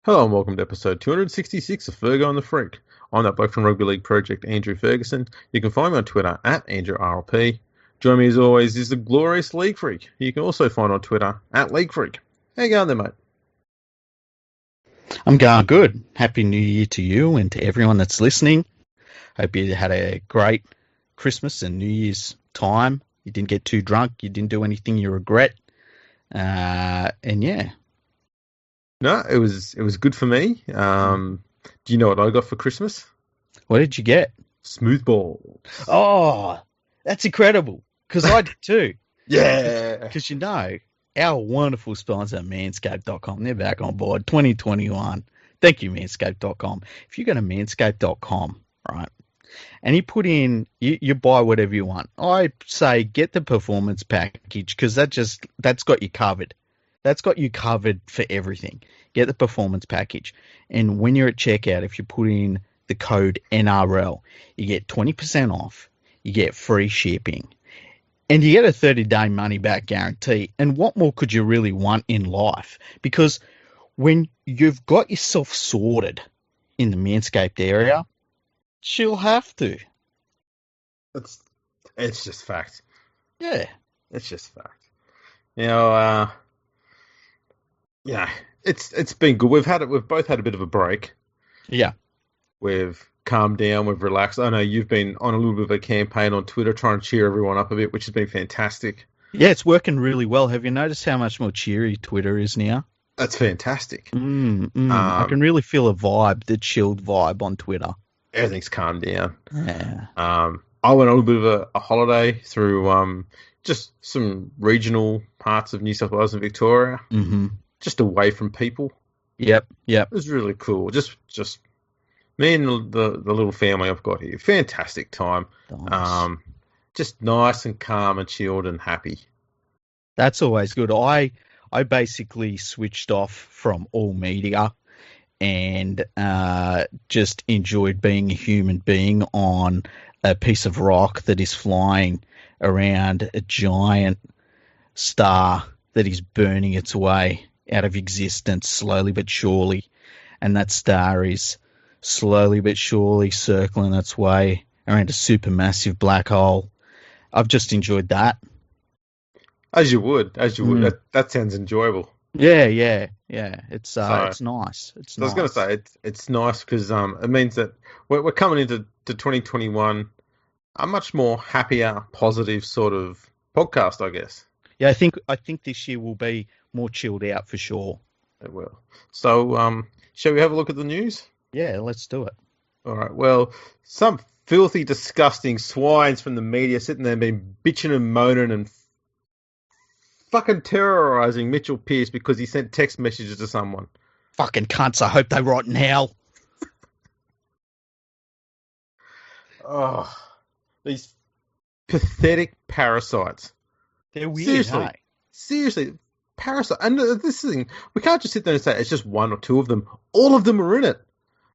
Hello and welcome to episode 266 of Fergo and the Freak. I'm that bloke from Rugby League Project, Andrew Ferguson. You can find me on Twitter at AndrewRLP. Join me as always is the glorious League Freak. You can also find on Twitter at League Freak. How you going there, mate? I'm going good. Happy New Year to you and to everyone that's listening. Hope you had a great Christmas and New Year's time. You didn't get too drunk. You didn't do anything you regret. And yeah. No, it was good for me. Do you know what I got for Christmas? What did you get? Smooth balls. Oh, that's incredible. Because I did too. Yeah. Because our wonderful sponsor, Manscaped.com, they're back on board, 2021. Thank you, Manscaped.com. If you go to Manscaped.com, right, and you put in, you buy whatever you want, I say get the performance package because that's got you covered. That's got you covered for everything. Get the performance package. And when you're at checkout, if you put in the code NRL, you get 20% off. You get free shipping. And you get a 30-day money-back guarantee. And what more could you really want in life? Because when you've got yourself sorted in the Manscaped area, she'll have to. It's just fact. Yeah. It's just fact. Yeah, it's been good. We've both had a bit of a break. Yeah. We've calmed down, we've relaxed. I know you've been on a little bit of a campaign on Twitter trying to cheer everyone up a bit, which has been fantastic. Yeah, it's working really well. Have you noticed how much more cheery Twitter is now? That's fantastic. I can really feel a vibe, the chilled vibe on Twitter. Everything's calmed down. Yeah. I went on a little bit of a holiday through just some regional parts of New South Wales and Victoria. Mm-hmm. Just away from people. Yep. It was really cool. Just me and the little family I've got here. Fantastic time. Nice. Just nice and calm and chilled and happy. That's always good. I basically switched off from all media and just enjoyed being a human being on a piece of rock that is flying around a giant star that is burning its way out of existence slowly but surely. And that star is slowly but surely circling its way around a supermassive black hole. I've just enjoyed that. As you would. That sounds enjoyable. Yeah. It's nice. I was going to say it's nice because it means that we're coming into 2021 a much more happier, positive sort of podcast, I guess. Yeah, I think this year will be more chilled out for sure. It will. So, shall we have a look at the news? Yeah, let's do it. All right. Well, some filthy, disgusting swines from the media sitting there been bitching and moaning and fucking terrorising Mitchell Pearce because he sent text messages to someone. Fucking cunts, I hope they rot in hell. Oh, these pathetic parasites. They're weird, Seriously, parasite. And this thing, we can't just sit there and say it's just one or two of them. All of them are in it.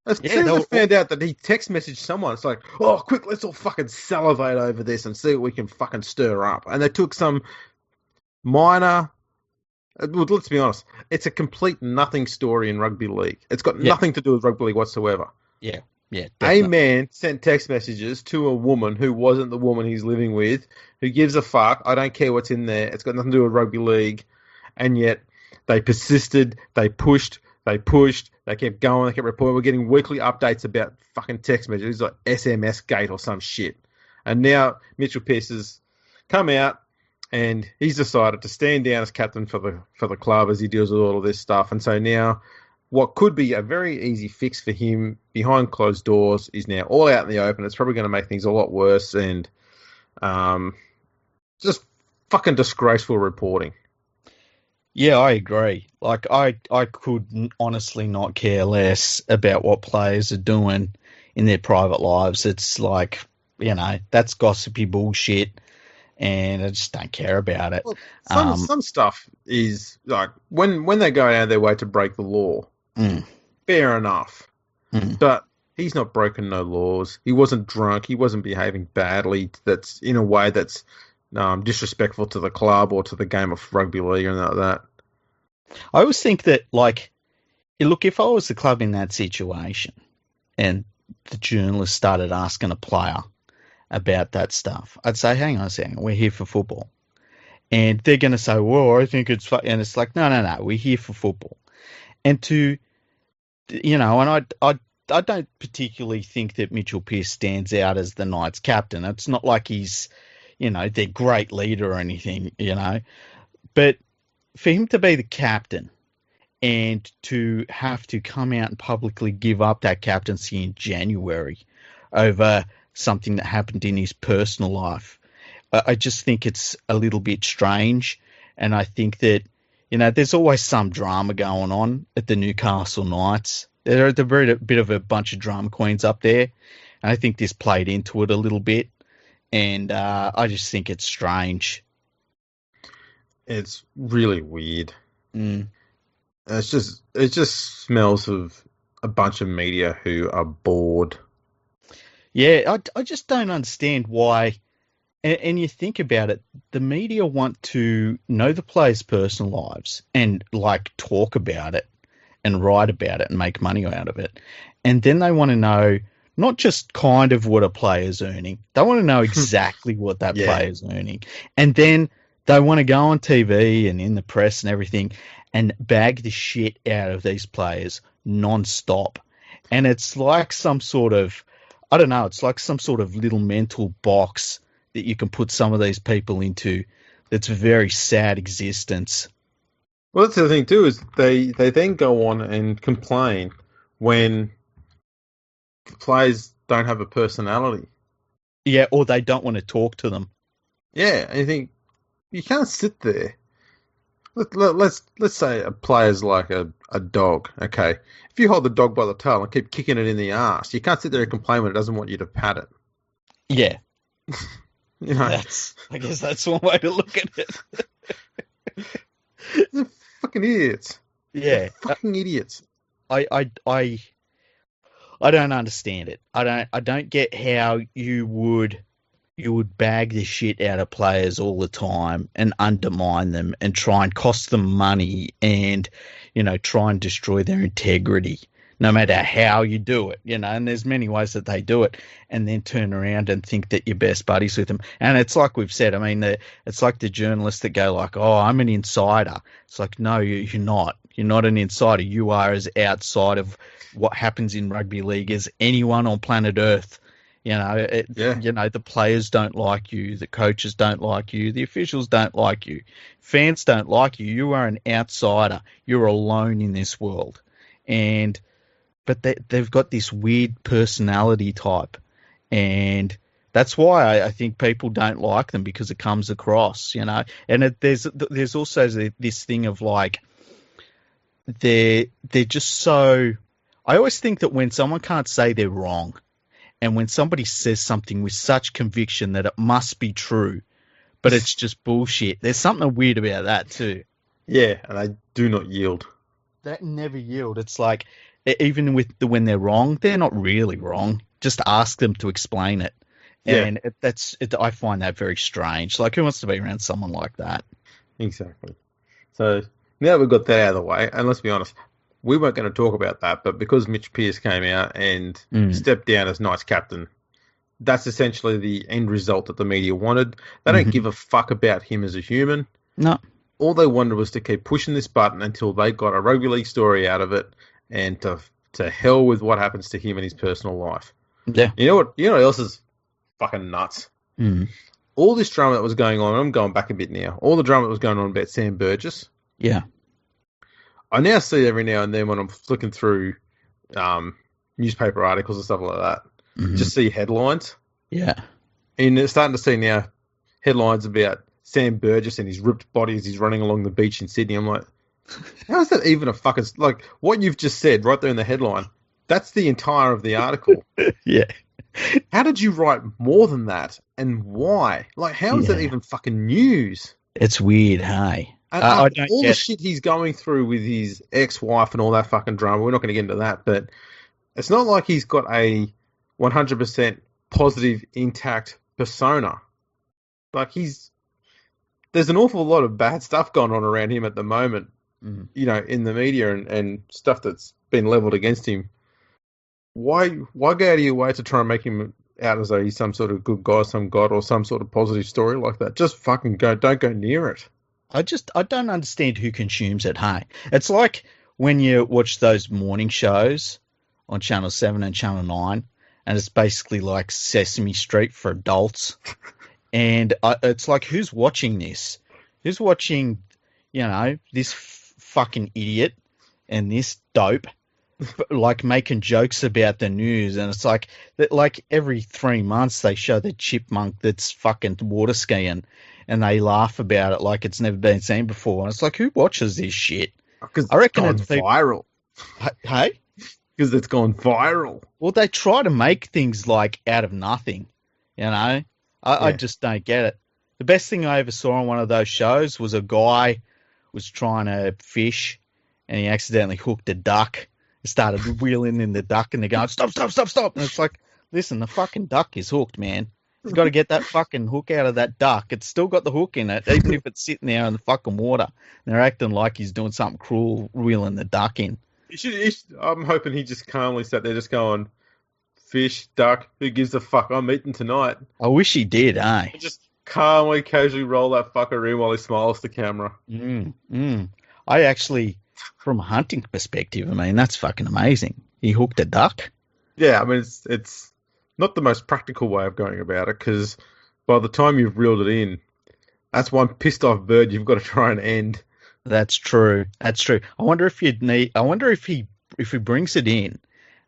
As soon as I found out that he text messaged someone, it's like, oh, quick, let's all fucking salivate over this and see what we can fucking stir up. And they took some minor... Well, let's be honest, it's a complete nothing story in rugby league. It's got nothing to do with rugby league whatsoever. Yeah, definitely. A man sent text messages to a woman who wasn't the woman he's living with, who gives a fuck. I don't care what's in there. It's got nothing to do with rugby league. And yet they persisted, they pushed, they kept going, they kept reporting. We're getting weekly updates about fucking text messages like SMS gate or some shit. And now Mitchell Pearce has come out and he's decided to stand down as captain for the club as he deals with all of this stuff. And so now what could be a very easy fix for him behind closed doors is now all out in the open. It's probably going to make things a lot worse and just fucking disgraceful reporting. Yeah, I agree. Like, I could honestly not care less about what players are doing in their private lives. It's like, that's gossipy bullshit, and I just don't care about it. Well, some stuff is, like, when they go out of their way to break the law, fair enough. But he's not broken no laws. He wasn't drunk. He wasn't behaving badly. That's in a way that's disrespectful to the club or to the game of rugby league or anything like that. I always think that, like, Look, if I was the club in that situation and the journalist started asking a player about that stuff, I'd say, hang on a second, we're here for football. And they're going to say, well, I think it's fun. And it's like, no, we're here for football. And and I don't particularly think that Mitchell Pearce stands out as the Knights captain. It's not like he's, their great leader or anything, But for him to be the captain and to have to come out and publicly give up that captaincy in January over something that happened in his personal life, I just think it's a little bit strange. And I think that, there's always some drama going on at the Newcastle Knights. They're a bit of a bunch of drama queens up there. And I think this played into it a little bit. And I just think it's strange. It's really weird. Mm. It just smells of a bunch of media who are bored. Yeah, I just don't understand why. And you think about it, the media want to know the players' personal lives and talk about it and write about it and make money out of it. And then they want to know not just kind of what a player's earning. They want to know exactly what that player's earning. And then they want to go on TV and in the press and everything and bag the shit out of these players non-stop. And it's like some sort of, I don't know, it's like some sort of little mental box that you can put some of these people into that's a very sad existence. Well, that's the thing too, is they then go on and complain when the players don't have a personality. Yeah, or they don't want to talk to them. Yeah, and you think, you can't sit there. Let's say a player's like a dog, okay? If you hold the dog by the tail and keep kicking it in the ass, you can't sit there and complain when it doesn't want you to pat it. Yeah. I guess that's one way to look at it. They're fucking idiots. Yeah. They're fucking idiots. I don't understand it. I don't get how you would bag the shit out of players all the time and undermine them and try and cost them money and, try and destroy their integrity, no matter how you do it, and there's many ways that they do it, and then turn around and think that you're best buddies with them. And it's like we've said, I mean, it's like the journalists that go like, oh, I'm an insider. It's like, no, you're not. You're not an insider. You are as outside of what happens in rugby league as anyone on planet Earth. The players don't like you, the coaches don't like you, the officials don't like you, fans don't like you. You are an outsider. You're alone in this world. But they've got this weird personality type, and that's why I think people don't like them, because it comes across, And there's also this thing of like they're just so. I always think that when someone can't say they're wrong, and when somebody says something with such conviction that it must be true, but it's just bullshit, there's something weird about that too. Yeah, and they do not yield. That never yield. It's like, even when they're wrong, they're not really wrong. Just ask them to explain it. Yeah. And I find that very strange. Like, who wants to be around someone like that? Exactly. So now we've got that out of the way, and let's be honest, we weren't going to talk about that, but because Mitch Pearce came out and stepped down as Knights captain, that's essentially the end result that the media wanted. They don't give a fuck about him as a human. No. All they wanted was to keep pushing this button until they got a rugby league story out of it, and to hell with what happens to him in his personal life. Yeah. You know what else is fucking nuts? Mm. All this drama that was going on, I'm going back a bit now, all the drama that was going on about Sam Burgess. Yeah. I now see every now and then when I'm flicking through newspaper articles and stuff like that, just see headlines. Yeah. And they're starting to see now headlines about Sam Burgess and his ripped body as he's running along the beach in Sydney. I'm like, how is that even a fucking... Like, what you've just said right there in the headline, that's the entire of the article. Yeah. How did you write more than that? And why? Like, how is that even fucking news? It's weird, hey? And all the shit he's going through with his ex-wife and all that fucking drama, we're not going to get into that, but it's not like he's got a 100% positive, intact persona. Like, there's an awful lot of bad stuff going on around him at the moment, Mm. in the media and stuff that's been leveled against him, why go out of your way to try and make him out as though he's some sort of good guy, some god, or some sort of positive story like that? Just fucking don't go near it. I don't understand who consumes it. Hey, it's like when you watch those morning shows on Channel 7 and Channel 9, and it's basically like Sesame Street for adults. And it's like, who's watching this? Who's watching, this fucking idiot and this dope, like making jokes about the news? And it's like that, like every 3 months they show the chipmunk that's fucking water skiing, and they laugh about it like it's never been seen before. And it's like, who watches this shit? Because I reckon it's gone viral. Hey? Because it's gone viral. Well, they try to make things like out of nothing, I just don't get it. The best thing I ever saw on one of those shows was a guy was trying to fish, and he accidentally hooked a duck and started wheeling in the duck, and they're going, stop, stop, stop, stop. And it's like, listen, the fucking duck is hooked, man. He's got to get that fucking hook out of that duck. It's still got the hook in it, even if it's sitting there in the fucking water. And they're acting like he's doing something cruel, reeling the duck in. I'm hoping he just calmly sat there just going, fish, duck, who gives a fuck? I'm eating tonight. I wish he did, eh? Just calmly, casually roll that fucker in while he smiles to camera. I actually, from a hunting perspective, I mean, that's fucking amazing. He hooked a duck? Yeah, I mean, it's not the most practical way of going about it, because by the time you've reeled it in, that's one pissed off bird you've got to try and end. That's true. That's true. I wonder if he brings it in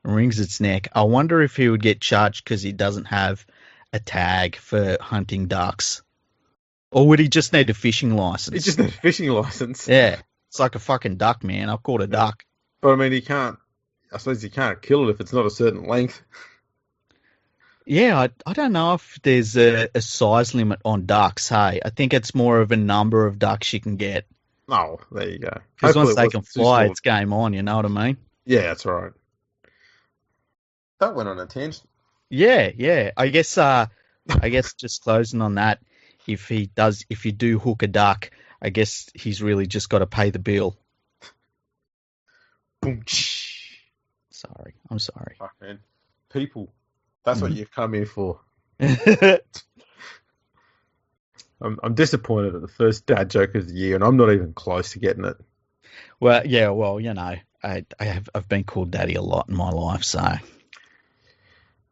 and wrings its neck, I wonder if he would get charged because he doesn't have a tag for hunting ducks. Or would he just need a fishing license? He just need a fishing license. Yeah. It's like a fucking duck, man. I've caught a duck. But I mean, I suppose you can't kill it if it's not a certain length. Yeah, I don't know if there's a size limit on ducks, hey. I think it's more of a number of ducks you can get. Oh, there you go. Because once they can fly, it's game on, you know what I mean? Yeah, that's right. That went on a tangent. Yeah. I guess just closing on that, if you do hook a duck, I guess he's really just got to pay the bill. Boom. Sorry. I'm sorry. Fuck, man. People. That's what you've come here for. I'm disappointed at the first dad joke of the year, and I'm not even close to getting it. Well, yeah, I've been called daddy a lot in my life, so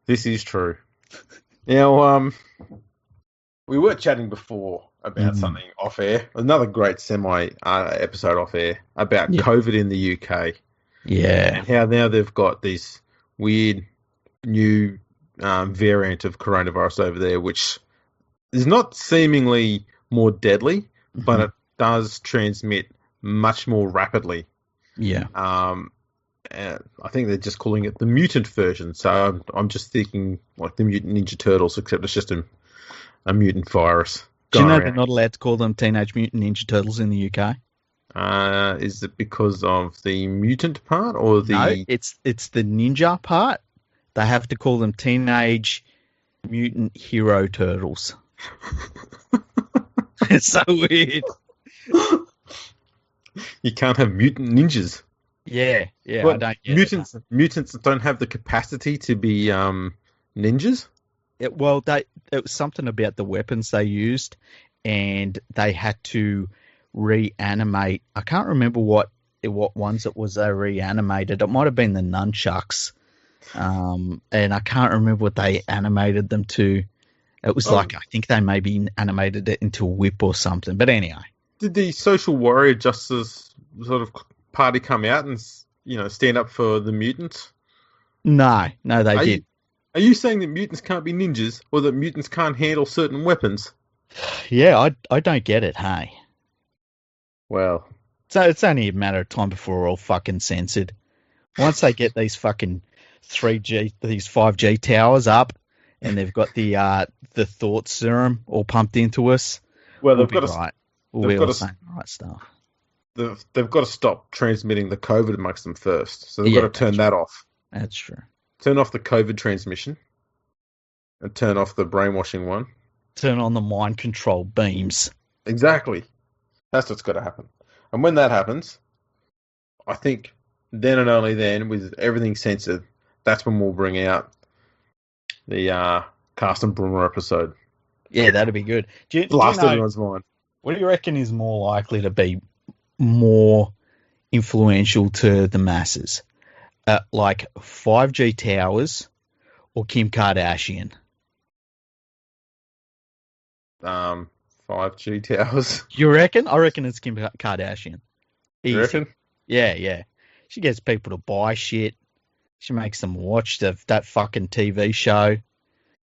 this is true. Now, we were chatting before about something off air. Another great semi episode off air about COVID in the UK. Yeah, and how now they've got this weird new variant of coronavirus over there, which is not seemingly more deadly, but it does transmit much more rapidly. Yeah. And I think they're just calling it the mutant version. So I'm just thinking like the Mutant Ninja Turtles, except it's just a mutant virus. Do you know they're not allowed to call them Teenage Mutant Ninja Turtles in the UK? Is it because of the mutant part or the? No, it's the ninja part. They have to call them Teenage Mutant Hero Turtles. It's so weird. You can't have mutant ninjas. Yeah, well, I don't get mutants don't have the capacity to be ninjas. It was something about the weapons they used, and they had to reanimate. I can't remember what ones it was they reanimated. It might have been the nunchucks, and I can't remember what they animated them to. It was I think they maybe animated it into a whip or something. But anyway, did the social warrior justice sort of party come out and stand up for the mutants? No, they did. Are you saying that mutants can't be ninjas, or that mutants can't handle certain weapons? Yeah, I don't get it, hey. Well, so it's only a matter of time before we're all fucking censored. Once they get these fucking 3G, these 5G towers up, and they've got the thought serum all pumped into us, well, we'll be all saying the right stuff. They've got to stop transmitting the COVID amongst them first, so they've got to turn that off. That's true. Turn off the COVID transmission, and turn off the brainwashing one. Turn on the mind control beams. Exactly. That's what's got to happen. And when that happens, I think then and only then, with everything censored, that's when we'll bring out the Carsten Brummer episode. Yeah, that'd be good. Do you Blast know, everyone's mind. what do you reckon is more likely to be more influential to the masses? Like 5G towers or Kim Kardashian? 5G towers. You reckon? I reckon it's Kim Kardashian. You Easy. reckon? Yeah. She gets people to buy shit. She makes them watch that fucking TV show.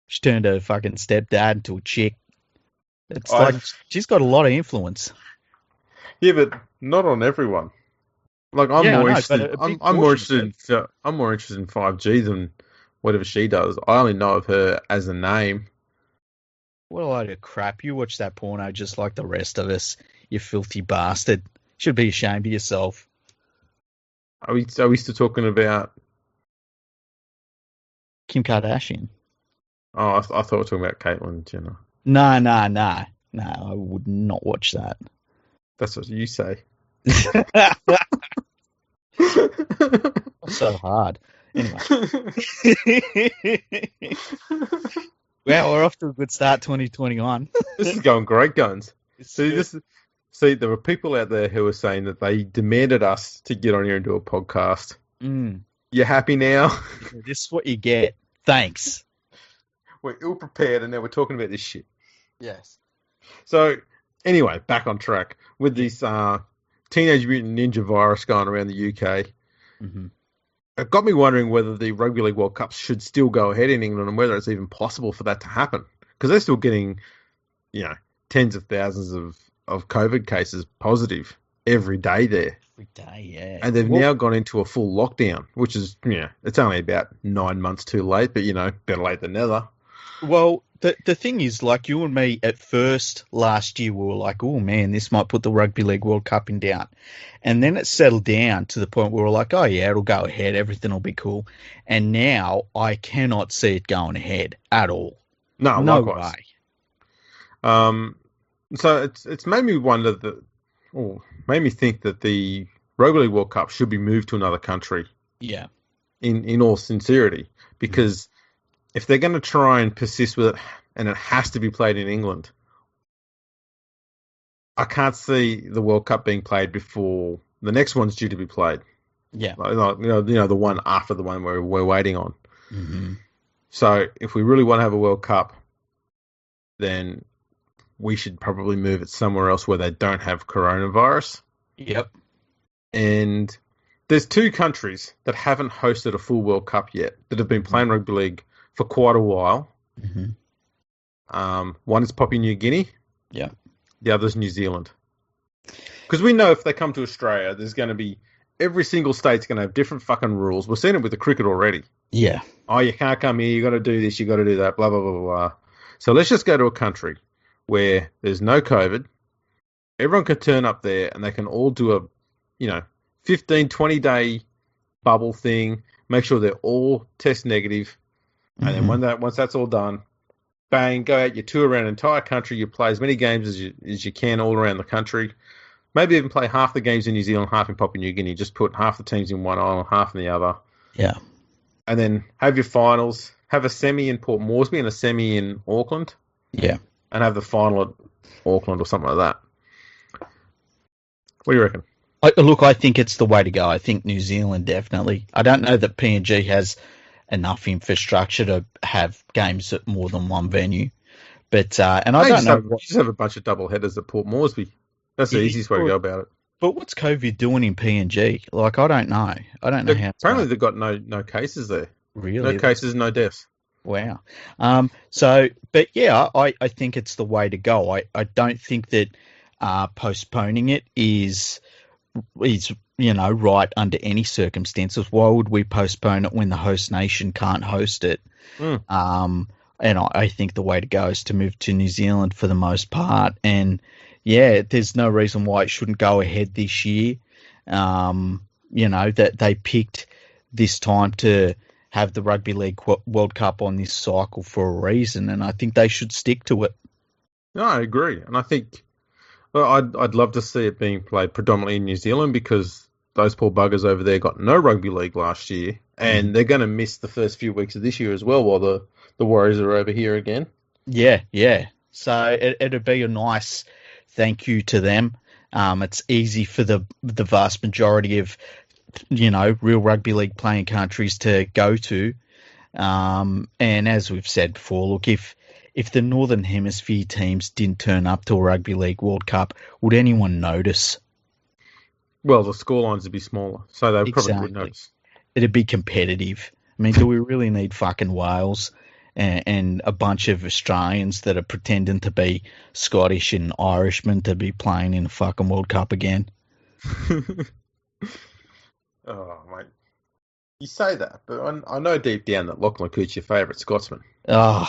She turned her fucking stepdad into a chick. It's like she's got a lot of influence. Yeah, but not on everyone. Like I'm more interested. I'm more interested. I'm more interested in 5G than whatever she does. I only know of her as a name. What a load of crap! You watch that porno just like the rest of us. You filthy bastard. Should be ashamed of yourself. Are we still talking about Kim Kardashian? Oh, I thought we were talking about Caitlyn Jenner. No, I would not watch that. That's what you say. So hard. Anyway. Well, we're off to a good start, 2021. This is going great, guns. See, there were people out there who were saying that they demanded us to get on here and do a podcast. You happy now? This is what you get. Thanks. We're ill prepared, and now we're talking about this shit. Yes. So, anyway, back on track with this Teenage Mutant Ninja virus going around the UK. Mm-hmm. It got me wondering whether the Rugby League World Cup should still go ahead in England and whether it's even possible for that to happen. Because they're still getting, tens of thousands of COVID cases positive every day there. Every day, yeah. And they've now gone into a full lockdown, which is, it's only about 9 months too late, but, better late than never. Well, the thing is, like you and me at first last year, we were like, oh man, this might put the Rugby League World Cup in doubt. And then it settled down to the point where we're like, oh yeah, it'll go ahead, everything will be cool. And now I cannot see it going ahead at all. No likewise. Way. So it's made me wonder made me think that the Rugby League World Cup should be moved to another country. Yeah. In all sincerity, because if they're going to try and persist with it, and it has to be played in England, I can't see the World Cup being played before the next one's due to be played. Yeah. The one after the one we're waiting on. Mm-hmm. So if we really want to have a World Cup, then we should probably move it somewhere else where they don't have coronavirus. Yep. And there's 2 countries that haven't hosted a full World Cup yet that have been playing rugby league for quite a while. Mm-hmm. One is Papua New Guinea. Yeah. The other is New Zealand. Because we know if they come to Australia, there's going to be every single state's going to have different fucking rules. We're seeing it with the cricket already. Yeah. Oh, you can't come here. You got to do this. You got to do that. Blah blah blah blah. So let's just go to a country where there's no COVID. Everyone can turn up there and they can all do a, 15, 20 day bubble thing. Make sure they're all test negative. And then once that's all done, bang, go out, you tour around the entire country, you play as many games as you can all around the country. Maybe even play half the games in New Zealand, half in Papua New Guinea. Just put half the teams in one island, half in the other. Yeah. And then have your finals. Have a semi in Port Moresby and a semi in Auckland. Yeah. And have the final at Auckland or something like that. What do you reckon? Look, I think it's the way to go. I think New Zealand definitely. I don't know that PNG has enough infrastructure to have games at more than one venue. But and I don't know. You just have a bunch of double headers at Port Moresby. That's the easiest way to go about it. But what's COVID doing in PNG? Like, I don't know. I don't know how. Apparently, they've got no cases there. Really? No cases, no deaths. Wow. But yeah, I think it's the way to go. I don't think that postponing it is right under any circumstances. Why would we postpone it when the host nation can't host it? And I think the way to go is to move to New Zealand for the most part. And yeah, there's no reason why it shouldn't go ahead this year. That they picked this time to have the Rugby League World Cup on this cycle for a reason, and I think they should stick to it. No, I agree, and I think I'd love to see it being played predominantly in New Zealand because those poor buggers over there got no rugby league last year, and they're going to miss the first few weeks of this year as well while the Warriors are over here again. Yeah, yeah. So it'd be a nice thank you to them. It's easy for the vast majority of, real rugby league playing countries to go to. And as we've said before, look, if the Northern Hemisphere teams didn't turn up to a Rugby League World Cup, would anyone notice? Well, the scorelines would be smaller, so they probably would notice. It'd be competitive. I mean, do we really need fucking Wales and a bunch of Australians that are pretending to be Scottish and Irishmen to be playing in the fucking World Cup again? Oh, mate. You say that, but I know deep down that Lachlan Coote's your favourite Scotsman. Oh,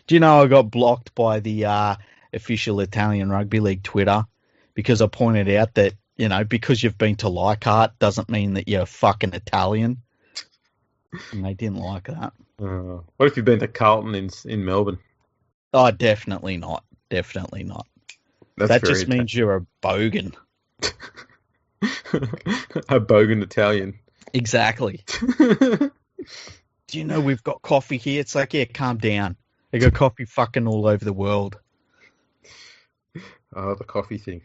do you know I got blocked by the official Italian Rugby League Twitter because I pointed out that, because you've been to Leichhardt doesn't mean that you're fucking Italian. And they didn't like that. What if you've been to Carlton in Melbourne? Oh, definitely not. Definitely not. That just means you're a bogan. A bogan Italian. Exactly. Do you know we've got coffee here? It's like, yeah, calm down. They got coffee fucking all over the world. Oh, the coffee thing.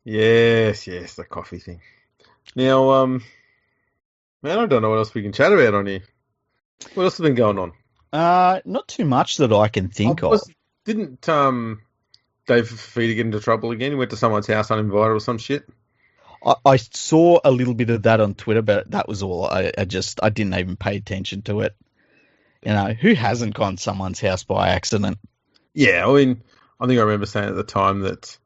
Yes, the coffee thing. Now, man, I don't know what else we can chat about on here. What else has been going on? Not too much that I can think of. Didn't Dave Fafita get into trouble again? He went to someone's house uninvited or some shit? I saw a little bit of that on Twitter, but that was all. I didn't even pay attention to it. Who hasn't gone to someone's house by accident? Yeah, I mean, I think I remember saying at the time that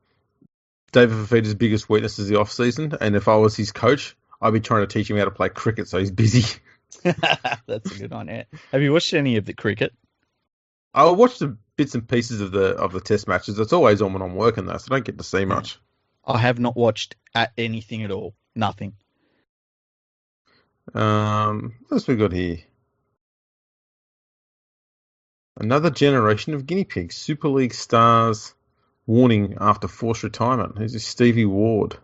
David Fafita's biggest weakness is the off season, and if I was his coach, I'd be trying to teach him how to play cricket, so he's busy. That's a good one. Yeah. Have you watched any of the cricket? I watched the bits and pieces of the test matches. It's always on when I'm working though, so I don't get to see much. I have not watched anything at all. Nothing. What else we got here? Another generation of guinea pigs. Super League stars warning after forced retirement. Who's this Stevie Ward?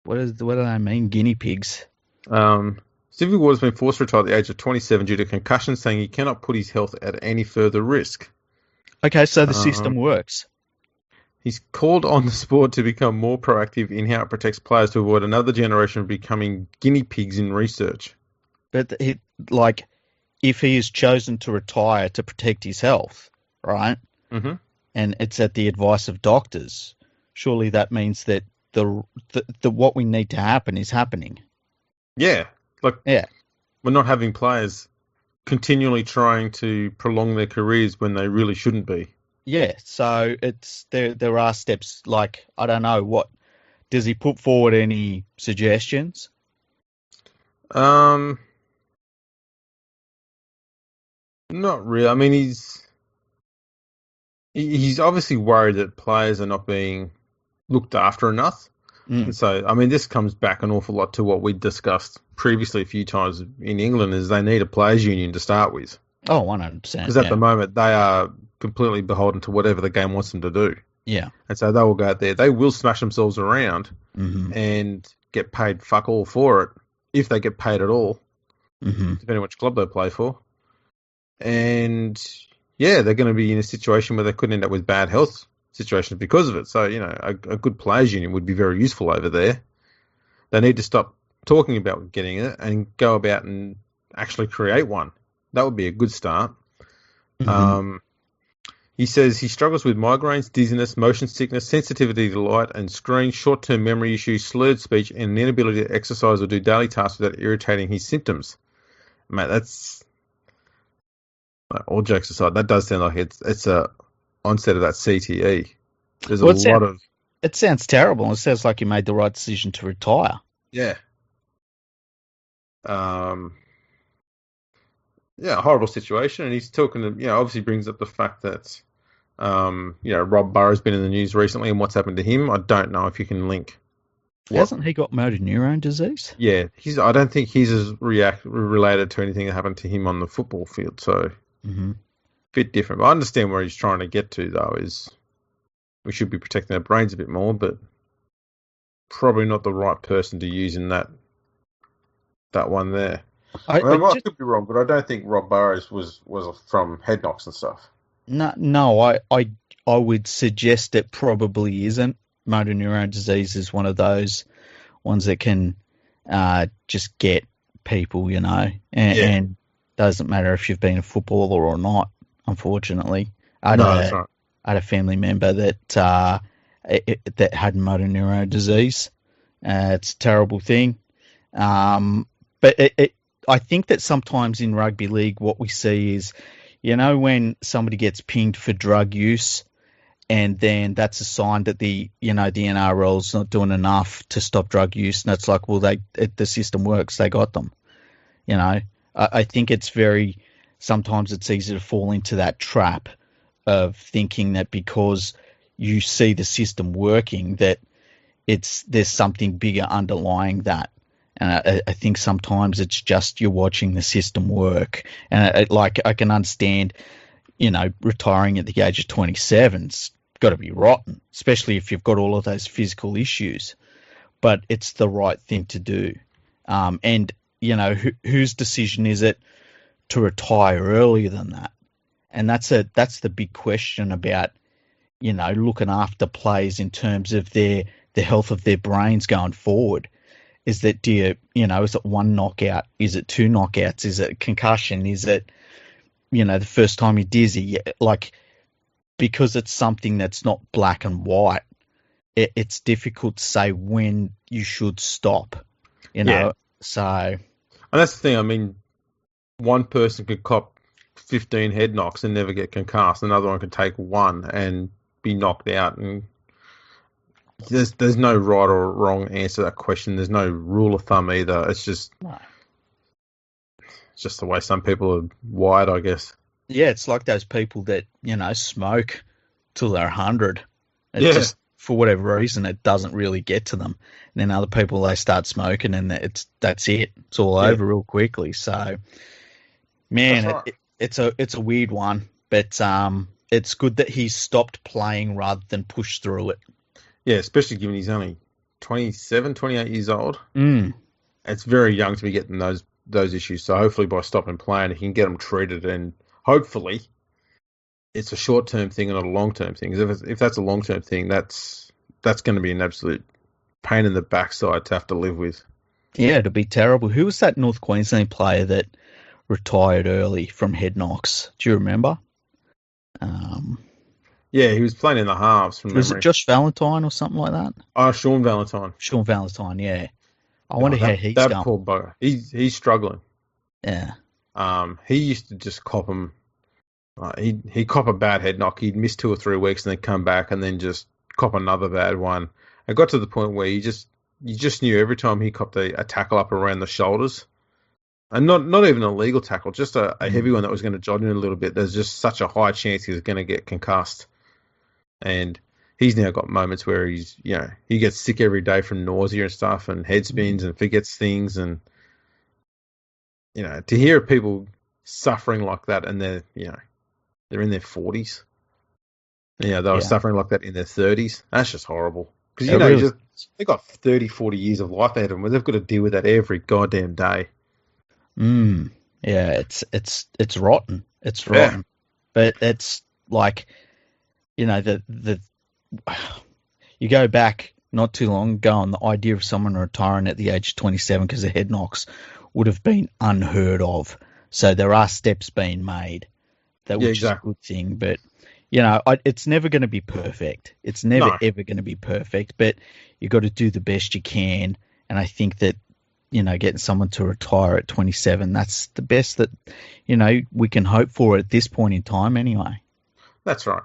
What do they mean, guinea pigs? Stevie Ward has been forced to retire at the age of 27 due to concussion, saying he cannot put his health at any further risk. Okay, so the system works. He's called on the sport to become more proactive in how it protects players to avoid another generation of becoming guinea pigs in research. But if he has chosen to retire to protect his health, right? Mm-hmm. And it's at the advice of doctors, surely that means that the what we need to happen is happening. Yeah. We're not having players continually trying to prolong their careers when they really shouldn't be. Yeah, so it's there are steps, I don't know, what does he put forward any suggestions? Not really. I mean, he's obviously worried that players are not being looked after enough. And so, I mean, this comes back an awful lot to what we discussed previously a few times in England, is they need a players' union to start with. Oh, 100%. Because at the moment, they are completely beholden to whatever the game wants them to do. Yeah. And so they will go out there. They will smash themselves around and get paid fuck all for it, if they get paid at all, depending on which club they play for. And, yeah, they're going to be in a situation where they could end up with bad health situations because of it. So, a good players' union would be very useful over there. They need to stop talking about getting it and go about and actually create one. That would be a good start. He says he struggles with migraines, dizziness, motion sickness, sensitivity to light and screen, short-term memory issues, slurred speech, and an inability to exercise or do daily tasks without irritating his symptoms. Mate, that's... all jokes aside, that does sound like it's a onset of that CTE. There's a lot of... It sounds terrible. It sounds like you made the right decision to retire. Yeah. Yeah, horrible situation. And he's talking to, obviously brings up the fact that, Rob Burrow's been in the news recently and what's happened to him. I don't know if you can link. Hasn't he got motor neurone disease? Yeah. I don't think he's as related to anything that happened to him on the football field. So, bit different. But I understand where he's trying to get to, though, is we should be protecting our brains a bit more, but probably not the right person to use in that one there. I, I I mean, I just could be wrong, but I don't think Rob Burrows was from head knocks and stuff. no. I would suggest it probably isn't. Motor neuron disease is one of those ones that can just get people, Yeah. and doesn't matter if you've been a footballer or not. Unfortunately, No, that's right. I had a family member that that had motor neuron disease. It's a terrible thing. But I think that sometimes in rugby league, what we see is, when somebody gets pinged for drug use, and then that's a sign that the NRL's not doing enough to stop drug use, and it's like, well, the system works, they got them. I think sometimes it's easy to fall into that trap of thinking that because you see the system working, that there's something bigger underlying that. And I think sometimes it's just you're watching the system work. And I can understand, retiring at the age of 27's got to be rotten, especially if you've got all of those physical issues. But it's the right thing to do. And whose decision is it to retire earlier than that? And that's the big question about looking after players in terms of the health of their brains going forward. Is that, is it one knockout? Is it two knockouts? Is it concussion? Is it, the first time you're dizzy? Because it's something that's not black and white, it's difficult to say when you should stop, Yeah. So. And that's the thing. I mean, one person could cop 15 head knocks and never get concussed. Another one could take one and be knocked out. And there's no right or wrong answer to that question. There's no rule of thumb either. It's just it's just the way some people are wired, I guess. Yeah, it's like those people that smoke till they're 100. Just for whatever reason, it doesn't really get to them. And then other people, they start smoking, and that's it. It's all over real quickly. So, man, right. it's a weird one, but it's good that he's stopped playing rather than push through it. Yeah, especially given he's only 27, 28 years old. It's very young to be getting those issues. So hopefully by stopping playing, he can get them treated, and hopefully it's a short-term thing and not a long-term thing. If that's a long-term thing, that's going to be an absolute pain in the backside to have to live with. Yeah, it'll be terrible. Who was that North Queensland player that retired early from head knocks? Do you remember? Yeah, he was playing in the halves from Was memory. it Josh Valentine or something like that? Oh, Sean Valentine. Sean Valentine, yeah. I wonder how he's that going. Poor bugger. He's struggling. Yeah. He used to just cop him. He'd cop a bad head knock. He'd miss 2 or 3 weeks and then come back and then just cop another bad one. It got to the point where you just knew every time he copped a tackle up around the shoulders, and not even a legal tackle, just a heavy one that was going to jog him a little bit. There's just such a high chance he was going to get concussed. And he's now got moments where he gets sick every day from nausea and stuff and head spins and forgets things. And, to hear people suffering like that and they're in their 40s. They were suffering like that in their 30s. That's just horrible. Because, they've got 30, 40 years of life ahead of them where they've got to deal with that every goddamn day. Yeah, it's rotten. It's rotten. But it's like, the you go back not too long ago, and the idea of someone retiring at the age of 27 because of head knocks would have been unheard of. So there are steps being made, which is a good thing. But it's never going to be perfect. It's never ever going to be perfect. But you got to do the best you can. And I think that getting someone to retire at 27, that's the best that we can hope for at this point in time. Anyway, that's right.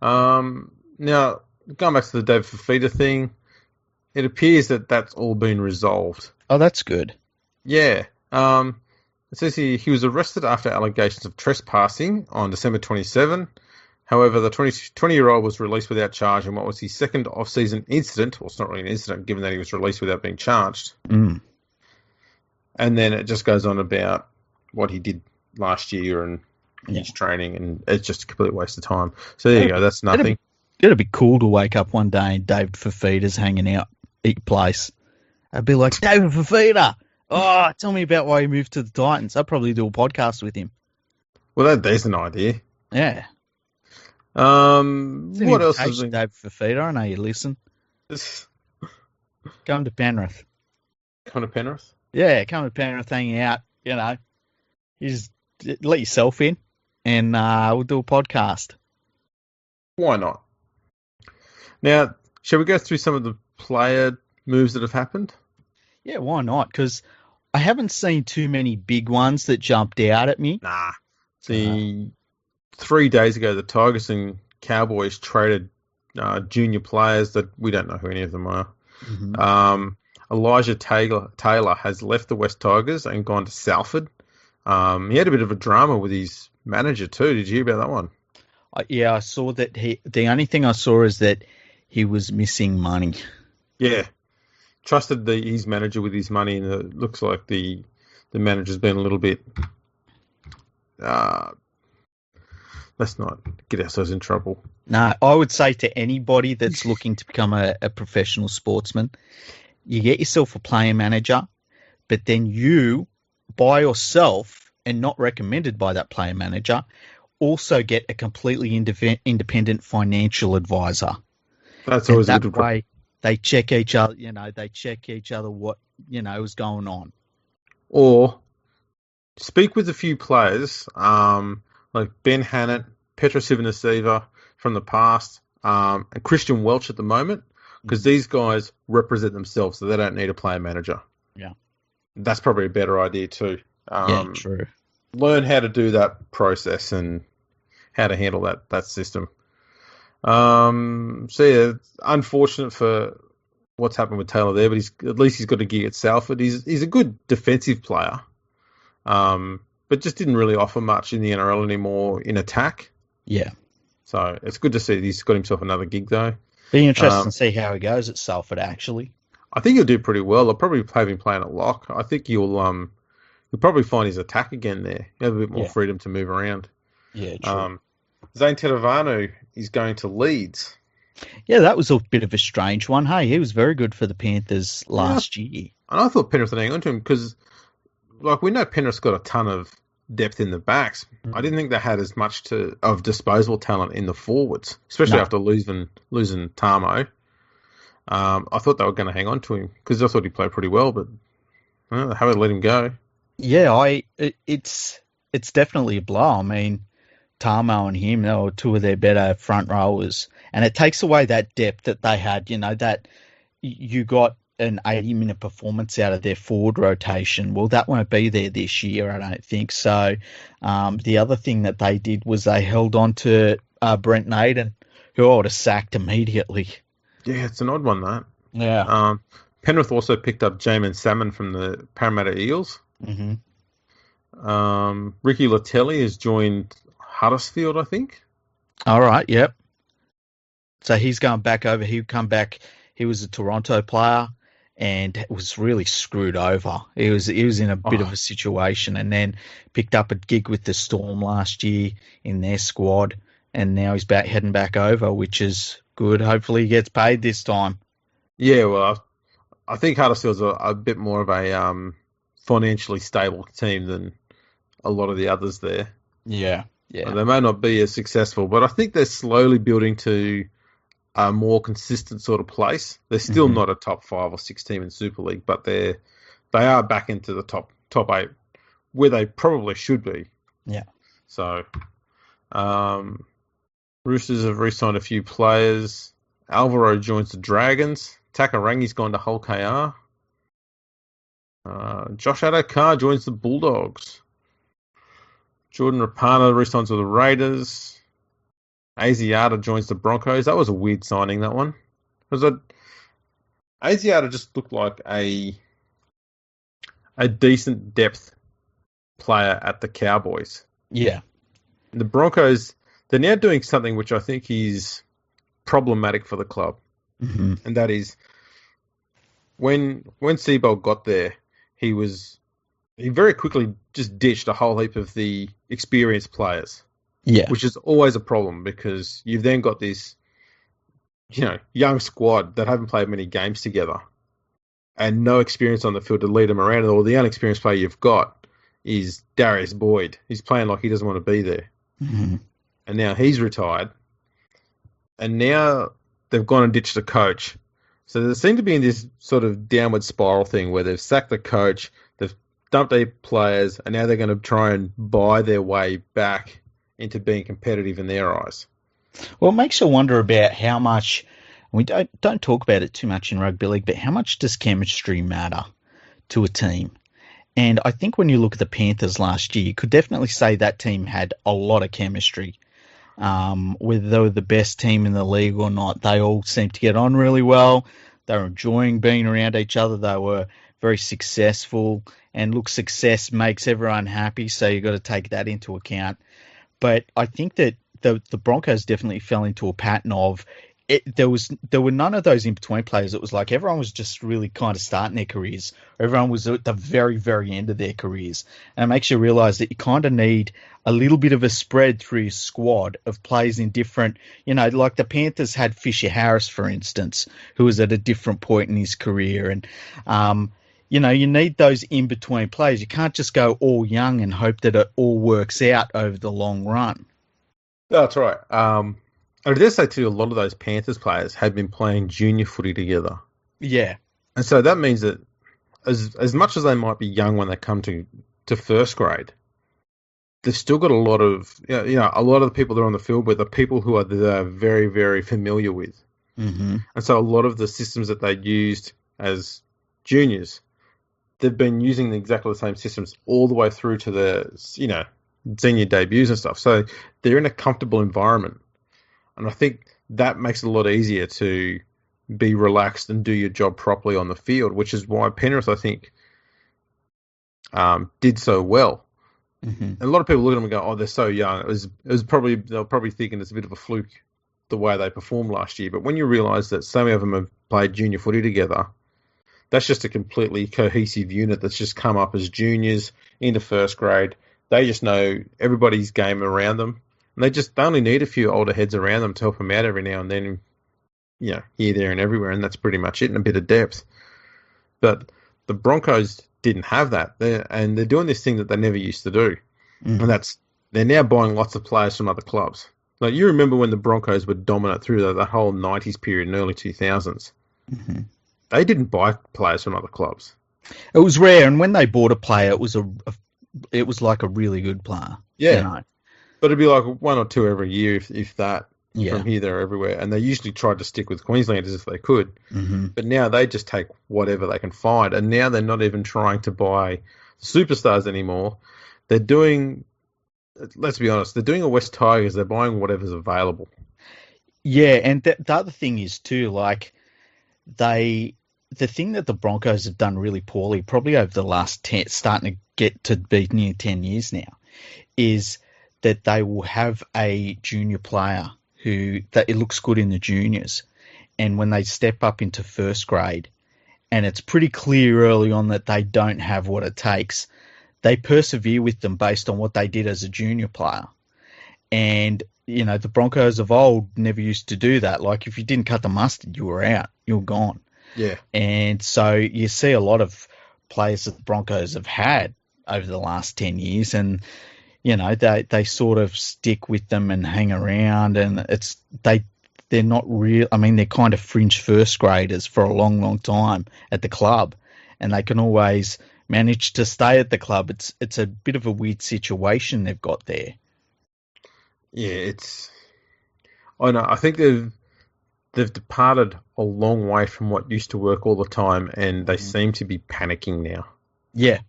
Now, going back to the David Fafita thing, it appears that that's all been resolved. Oh, that's good. Yeah. It says he was arrested after allegations of trespassing on December 27. However, the 20-year-old was released without charge in what was his second off-season incident. Well, it's not really an incident, given that he was released without being charged. And then it just goes on about what he did last year and his training, and it's just a complete waste of time. So there you go. That's nothing. It'd be cool to wake up one day and David Fafita's hanging out place. I'd be like, David Fafita. Oh, tell me about why he moved to the Titans. I'd probably do a podcast with him. Well, that's a decent idea. Yeah. What else has been? David Fafita, I know you listen. Come to Penrith. Come to Penrith? Yeah, come to Penrith, hang out. You know, you just let yourself in, and we'll do a podcast. Why not? Now, shall we go through some of the player moves that have happened? Yeah, why not? Because I haven't seen too many big ones that jumped out at me. Nah. 3 days ago, the Tigers and Cowboys traded junior players that we don't know who any of them are. Mm-hmm. Elijah Taylor has left the West Tigers and gone to Salford. He had a bit of a drama with his manager too. Did you hear about that one? Yeah, I saw that the only thing I saw is that he was missing money. Yeah. Trusted his manager with his money, and it looks like the manager's been a little bit... let's not get ourselves in trouble. No, I would say to anybody that's looking to become a professional sportsman, you get yourself a player manager, but then you, by yourself, and not recommended by that player manager, also get a completely independent financial advisor. That's always and a good way they check each other, what, is going on. Or speak with a few players, like Ben Hannett, Petra Sivanasiva from the past, and Christian Welch at the moment, because these guys represent themselves, so they don't need a player manager. Yeah. That's probably a better idea too. Yeah, true. Learn how to do that process and how to handle that system. So yeah, unfortunate for what's happened with Taylor there, but at least he's got a gig at Salford. He's a good defensive player, but just didn't really offer much in the NRL anymore in attack. Yeah. So it's good to see that he's got himself another gig though. Be interesting to see how he goes at Salford actually. I think he'll do pretty well. They'll probably have him playing at lock. I think you'll probably find his attack again there. You have a bit more freedom to move around. Yeah, true. Zane Tetevano is going to Leeds. Yeah, that was a bit of a strange one. Hey, he was very good for the Panthers last year. And I thought Penrith would hang on to him because, like, we know Penrith's got a ton of depth in the backs. Mm-hmm. I didn't think they had as much of disposable talent in the forwards, especially after losing Tamo. I thought they were going to hang on to him because I thought he played pretty well, but they haven't let him go. Yeah, it's definitely a blow. I mean, Tamo and him, they were two of their better front rowers, and it takes away that depth that they had. That you got an 80-minute performance out of their forward rotation. Well, that won't be there this year, I don't think. So the other thing that they did was they held on to Brent Naden, who I would have sacked immediately. Yeah, it's an odd one, that. Yeah. Penrith also picked up Jamin Salmon from the Parramatta Eels. Mm-hmm. Ricky Latelli has joined Huddersfield, I think. All right, yep. So he's going back over. He'd come back. He was a Toronto player and was really screwed over. He was in a bit of a situation, and then picked up a gig with the Storm last year in their squad, and now he's heading back over, which is good. Hopefully he gets paid this time. Yeah, well, I think Huddersfield's a bit more of a financially stable team than a lot of the others there. Yeah. They may not be as successful, but I think they're slowly building to a more consistent sort of place. They're still not a top 5 or 6 team in Super League, but they are back into the top 8, where they probably should be. Yeah. So, Roosters have re-signed a few players. Alvaro joins the Dragons. Takarangi's gone to Hull KR. Josh Adokar joins the Bulldogs. Jordan Rapana re-signs with the Raiders. Asiata joins the Broncos. That was a weird signing, that one. Asiata just looked like a decent depth player at the Cowboys. Yeah. And the Broncos, they're now doing something which I think is problematic for the club. Mm-hmm. And that is, when Seabold got there, he very quickly just ditched a whole heap of the experienced players. Yeah. Which is always a problem because you've then got this, young squad that haven't played many games together. and no experience on the field to lead them around, or the unexperienced player you've got is Darius Boyd. He's playing like he doesn't want to be there. Mm-hmm. And now he's retired. And now they've gone and ditched a coach. So they seem to be in this sort of downward spiral thing where they've sacked the coach, they've dumped their players, and now they're going to try and buy their way back into being competitive in their eyes. Well, it makes you wonder about how much, we don't talk about it too much in rugby league, but how much does chemistry matter to a team? And I think when you look at the Panthers last year, you could definitely say that team had a lot of chemistry. Whether they were the best team in the league or not, they all seemed to get on really well. They were enjoying being around each other. They were very successful. And look, success makes everyone happy, so you've got to take that into account. But I think that the Broncos definitely fell into a pattern of there were none of those in between players. It was like everyone was just really kind of starting their careers. Everyone was at the very, very end of their careers. And it makes you realise that you kind of need a little bit of a spread through your squad of players in different, like the Panthers had Fisher Harris, for instance, who was at a different point in his career. And, you need those in-between players. You can't just go all young and hope that it all works out over the long run. That's right. I dare say too, a lot of those Panthers players had been playing junior footy together. Yeah. And so that means that as much as they might be young when they come to first grade, they've still got a lot of, a lot of the people they're on the field with are people who they're very, very familiar with. Mm-hmm. And so a lot of the systems that they used as juniors, they've been using exactly the same systems all the way through to their, senior debuts and stuff. So they're in a comfortable environment. And I think that makes it a lot easier to be relaxed and do your job properly on the field, which is why Penrith, I think, did so well. Mm-hmm. And a lot of people look at them and go, "Oh, they're so young." They're probably thinking it's a bit of a fluke the way they performed last year. But when you realise that so many of them have played junior footy together, that's just a completely cohesive unit that's just come up as juniors into first grade. They just know everybody's game around them. And they only need a few older heads around them to help them out every now and then, here, there, and everywhere, and that's pretty much it, and a bit of depth. But the Broncos didn't have that, and they're doing this thing that they never used to do, and they're now buying lots of players from other clubs. Like, you remember when the Broncos were dominant through the whole 90s period and early 2000s. Mm-hmm. They didn't buy players from other clubs. It was rare, and when they bought a player, it was like a really good player. Yeah. But it'd be like one or two every year, if that, yeah. From here, there, everywhere. And they usually tried to stick with Queenslanders if they could. Mm-hmm. But now they just take whatever they can find. And now they're not even trying to buy superstars anymore. They're doing, let's be honest, they're doing a West Tigers. They're buying whatever's available. Yeah, and the other thing is too, like, the thing that the Broncos have done really poorly, probably over the last 10, starting to get to be near 10 years now, is that they will have a junior player that it looks good in the juniors, and when they step up into first grade, and it's pretty clear early on that they don't have what it takes, they persevere with them based on what they did as a junior player. And, the Broncos of old never used to do that. Like, if you didn't cut the mustard, you were out. You were gone. Yeah. And so you see a lot of players that the Broncos have had over the last 10 years, and they sort of stick with them and hang around, and they're not real. I mean, they're kind of fringe first graders for a long, long time at the club, and they can always manage to stay at the club. It's a bit of a weird situation they've got there. Yeah, I know. I think they've departed a long way from what used to work all the time, and they seem to be panicking now. Yeah.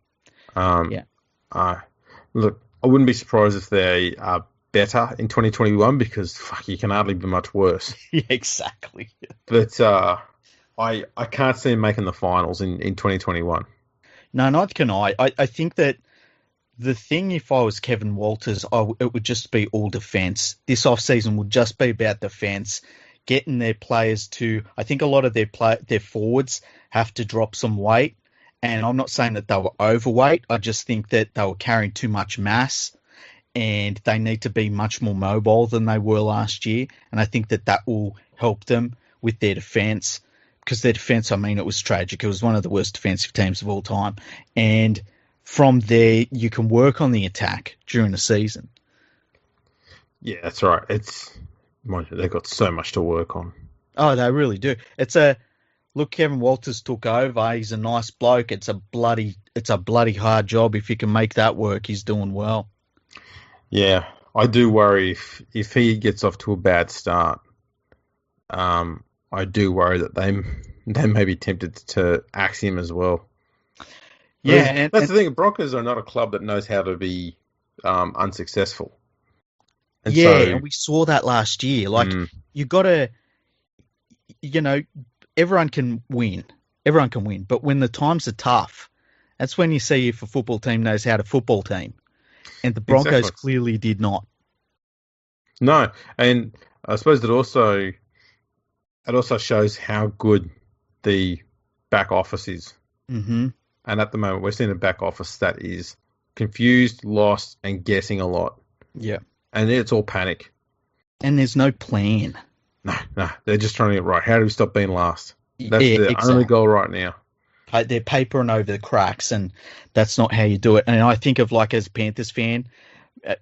Look, I wouldn't be surprised if they are better in 2021 because, you can hardly be much worse. Yeah, exactly. But I can't see them making the finals in 2021. No, neither can I. I think that the thing, if I was Kevin Walters, it would just be all defence. This offseason would just be about defence, getting their players to... I think a lot of their forwards have to drop some weight. And I'm not saying that they were overweight. I just think that they were carrying too much mass, and they need to be much more mobile than they were last year. And I think that will help them with their defence. because their defense, I mean, it was tragic. It was one of the worst defensive teams of all time. And from there, you can work on the attack during the season. Yeah, that's right. They've got so much to work on. Oh, they really do. Look, Kevin Walters took over. He's a nice bloke. It's a bloody hard job. If he can make that work, he's doing well. Yeah, I do worry if he gets off to a bad start. I do worry that they may be tempted to axe him as well. Yeah, that's the thing. Broncos are not a club that knows how to be unsuccessful. And and we saw that last year. Like, you got to, everyone can win. Everyone can win. But when the times are tough, that's when you see if a football team knows how to football team. And the Broncos clearly did not. No, and I suppose it also shows how good the back office is. Mm-hmm. And at the moment, we're seeing a back office that is confused, lost, and guessing a lot. Yeah. And it's all panic. And there's no plan. No, they're just trying to get right. How do we stop being last? That's the only goal right now. They're papering over the cracks, and that's not how you do it. And I think of, like, as a Panthers fan,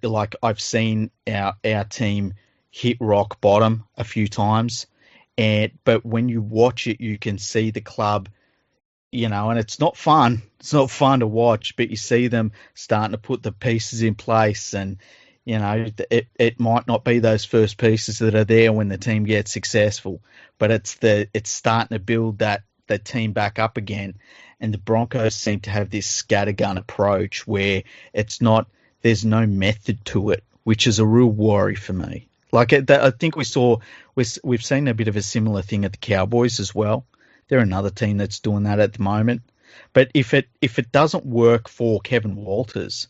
like, I've seen our team hit rock bottom a few times, but when you watch it, you can see the club, and it's not fun. It's not fun to watch, but you see them starting to put the pieces in place, and it might not be those first pieces that are there when the team gets successful, but it's starting to build that team back up again. And the Broncos seem to have this scattergun approach where there's no method to it, which is a real worry for me. Like, I think we've seen a bit of a similar thing at the Cowboys as well. They're another team that's doing that at the moment. But if it doesn't work for Kevin Walters,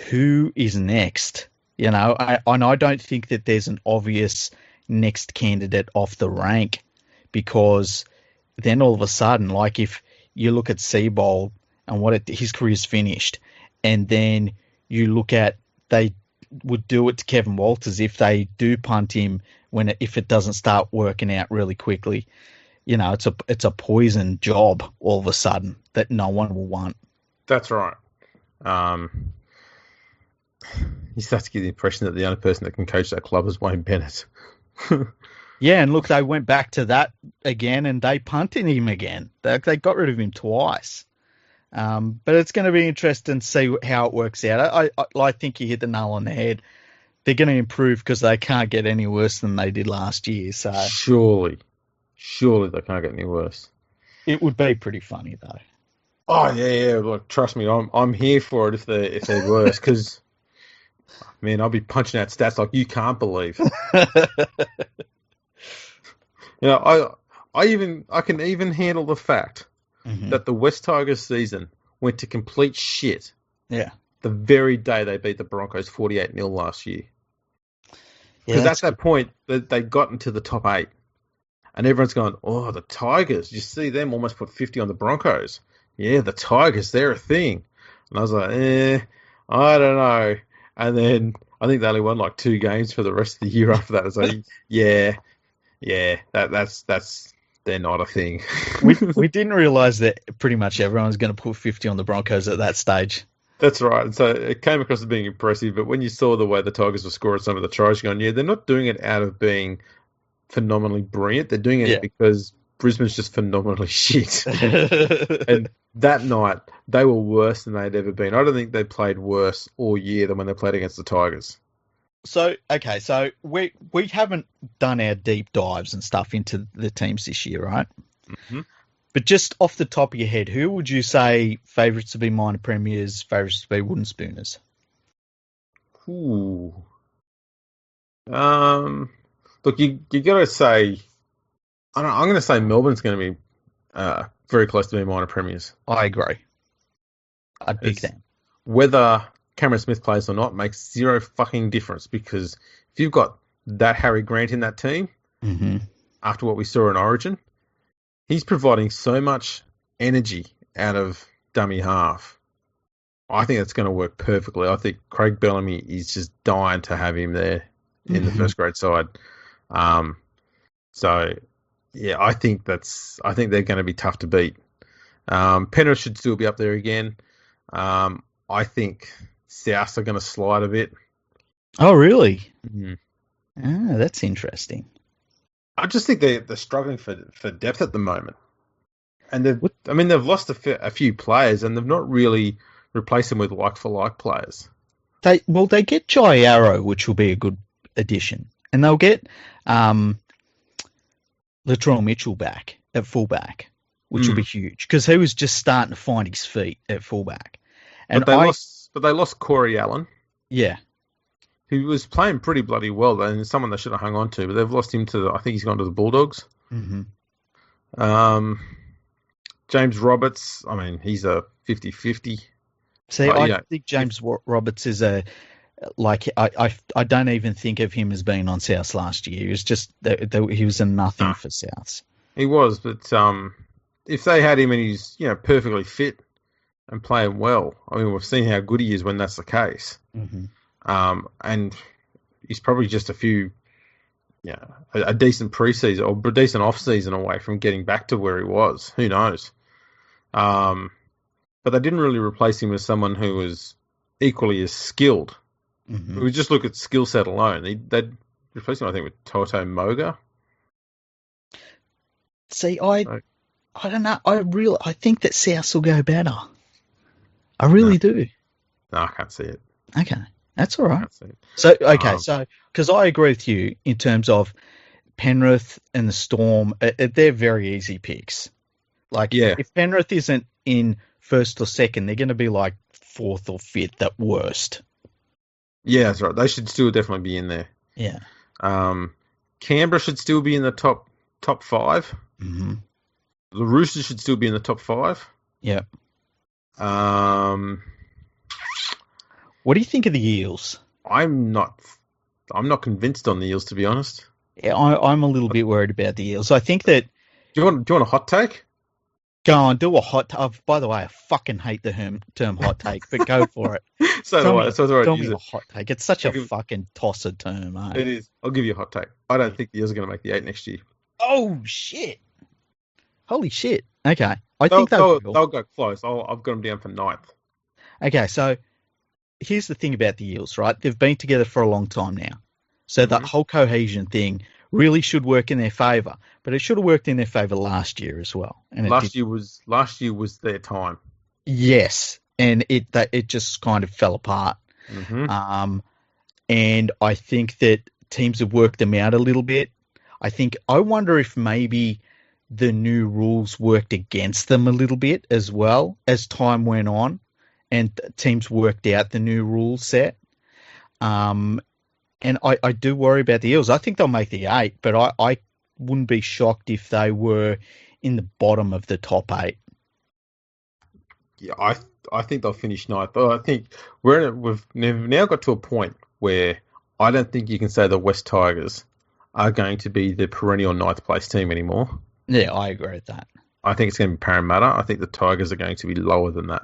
who is next? I don't think that there's an obvious next candidate off the rank, because then all of a sudden, like, if you look at Seabold and his career's finished, and then you look at, they would do it to Kevin Walters if they do punt him if it doesn't start working out really quickly. It's a poison job all of a sudden that no one will want. That's right. You start to get the impression that the only person that can coach that club is Wayne Bennett. Yeah, and look, they went back to that again, and they punted him again. They got rid of him twice. But it's going to be interesting to see how it works out. I think you hit the nail on the head. They're going to improve because they can't get any worse than they did last year. So surely they can't get any worse. It would be pretty funny though. Oh yeah. Look, trust me, I'm here for it if they're worse, because man, I'll be punching out stats like you can't believe. I can even handle the fact that the West Tigers season went to complete shit. Yeah. The very day they beat the Broncos 48-0 last year. Because at that point, they got into the top 8. And everyone's going, oh, the Tigers. You see them almost put 50 on the Broncos. Yeah, the Tigers, they're a thing. And I was like, I don't know. And then I think they only won like 2 games for the rest of the year after that. I was like, that's they're not a thing. we didn't realise that pretty much everyone was going to put 50 on the Broncos at that stage. That's right. So it came across as being impressive, but when you saw the way the Tigers were scoring some of the tries, you're going, they're not doing it out of being phenomenally brilliant. They're doing it because Brisbane's just phenomenally shit. And that night, they were worse than they'd ever been. I don't think they played worse all year than when they played against the Tigers. So we haven't done our deep dives and stuff into the teams this year, right? Mm-hmm. But just off the top of your head, who would you say favourites to be minor premiers, favourites to be wooden spooners? Ooh. Look, you got to say, I'm going to say Melbourne's going to be very close to being minor premiers. I agree. I'd pick them. Whether Cameron Smith plays or not makes zero fucking difference, because if you've got that Harry Grant in that team, after what we saw in Origin, he's providing so much energy out of dummy half. I think that's going to work perfectly. I think Craig Bellamy is just dying to have him there in the first grade side. So Yeah, I think they're going to be tough to beat. Penrith should still be up there again. I think South are going to slide a bit. Oh, really? Mm. Ah, that's interesting. I just think they're struggling for depth at the moment, and they've lost a few players, and they've not really replaced them with like for like players. They get Jai Arrow, which will be a good addition, and they'll get Latrell Mitchell back at fullback, which will be huge because he was just starting to find his feet at fullback. And but they lost Corey Allen. Yeah. He was playing pretty bloody well, and someone they should have hung on to, but they've lost him I think he's gone to the Bulldogs. Mm-hmm. James Roberts, I mean, he's a 50-50. See, I think James Roberts is I don't even think of him as being on Souths last year. He was just, he was a nothing for Souths. He was, but if they had him and he's, perfectly fit and playing well, I mean, we've seen how good he is when that's the case. Mm-hmm. And he's probably just a decent preseason or a decent off-season away from getting back to where he was. Who knows? But they didn't really replace him with someone who was equally as skilled. Mm-hmm. We just look at skill set alone. They'd replace him, I think, with Toto Moga. See, I don't know. I think that South will go better. I really do. No, I can't see it. Okay. That's all right. So, because I agree with you in terms of Penrith and the Storm, they're very easy picks. If Penrith isn't in first or second, they're going to be like fourth or fifth at worst. Yeah, that's right. They should still definitely be in there. Yeah. Canberra should still be in the top five. Mm-hmm. The Roosters should still be in the top five. Yeah. What do you think of the Eels? I'm not convinced on the Eels, to be honest. Yeah, I'm a little bit worried about the Eels. I think that. Do you want a hot take? Go on, do a hot take. By the way, I fucking hate the term hot take, but go for it. So do I. Tell me a hot take. It's such a fucking tosser term, eh? It is. I'll give you a hot take. I don't think the Eels are going to make the 8 next year. Oh, shit. Holy shit. Okay. They'll go close. I've got them down for 9th. Okay, so here's the thing about the Eels, right? They've been together for a long time now. So that whole cohesion thing really should work in their favour. But it should have worked in their favour last year as well. And last year was their time. Yes. And it just kind of fell apart. Mm-hmm. And I think that teams have worked them out a little bit. I wonder if maybe the new rules worked against them a little bit as well as time went on and teams worked out the new rule set. And I do worry about the Eels. I think they'll make the 8, but I wouldn't be shocked if they were in the bottom of the top 8. Yeah, I think they'll finish 9th. But I think we've now got to a point where I don't think you can say the West Tigers are going to be the perennial 9th place team anymore. Yeah, I agree with that. I think it's going to be Parramatta. I think the Tigers are going to be lower than that.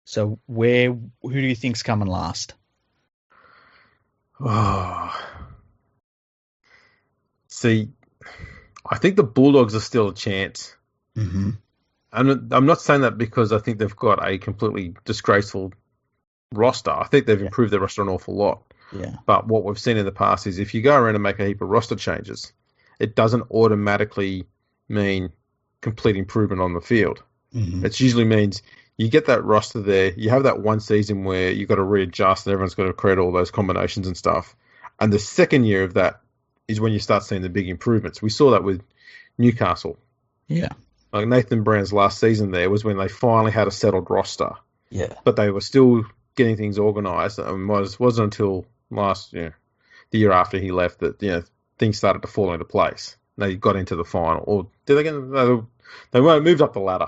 So who do you think's coming last? Oh. See, I think the Bulldogs are still a chance. Mm-hmm. I'm not saying that because I think they've got a completely disgraceful roster. I think they've improved their roster an awful lot. Yeah. But what we've seen in the past is if you go around and make a heap of roster changes, it doesn't automatically mean complete improvement on the field. Mm-hmm. It usually means you get that roster there, you have that one season where you've got to readjust and everyone's got to create all those combinations and stuff. And the second year of that is when you start seeing the big improvements. We saw that with Newcastle. Yeah. Like Nathan Brown's last season there was when they finally had a settled roster. Yeah. But they were still getting things organised. And wasn't until the year after he left that things started to fall into place. They got into the final, or did they get? They moved up the ladder.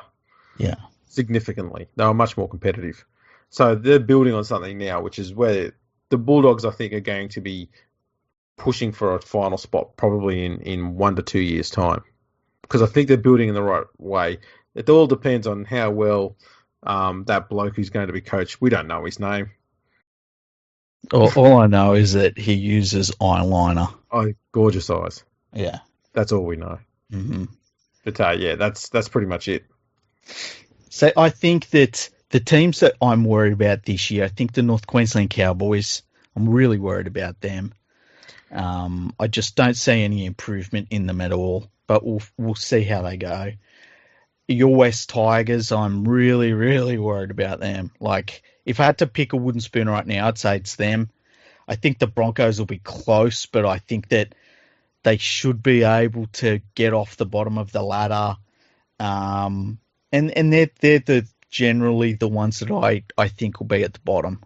Yeah, significantly. They were much more competitive. So they're building on something now, which is where the Bulldogs, I think, are going to be pushing for a final spot probably in 1 to 2 years' time. Because I think they're building in the right way. It all depends on how well that bloke who's going to be coached. We don't know his name. All I know is that he uses eyeliner. Oh, gorgeous eyes. Yeah. That's all we know. Mm-hmm. But yeah, that's pretty much it. So I think that the teams that I'm worried about this year, I think the North Queensland Cowboys, I'm really worried about them. I just don't see any improvement in them at all, but we'll see how they go. Your West Tigers, I'm really, really worried about them. Like, if I had to pick a wooden spoon right now, I'd say it's them. I think the Broncos will be close, but I think that they should be able to get off the bottom of the ladder. And they're generally the ones that I think will be at the bottom.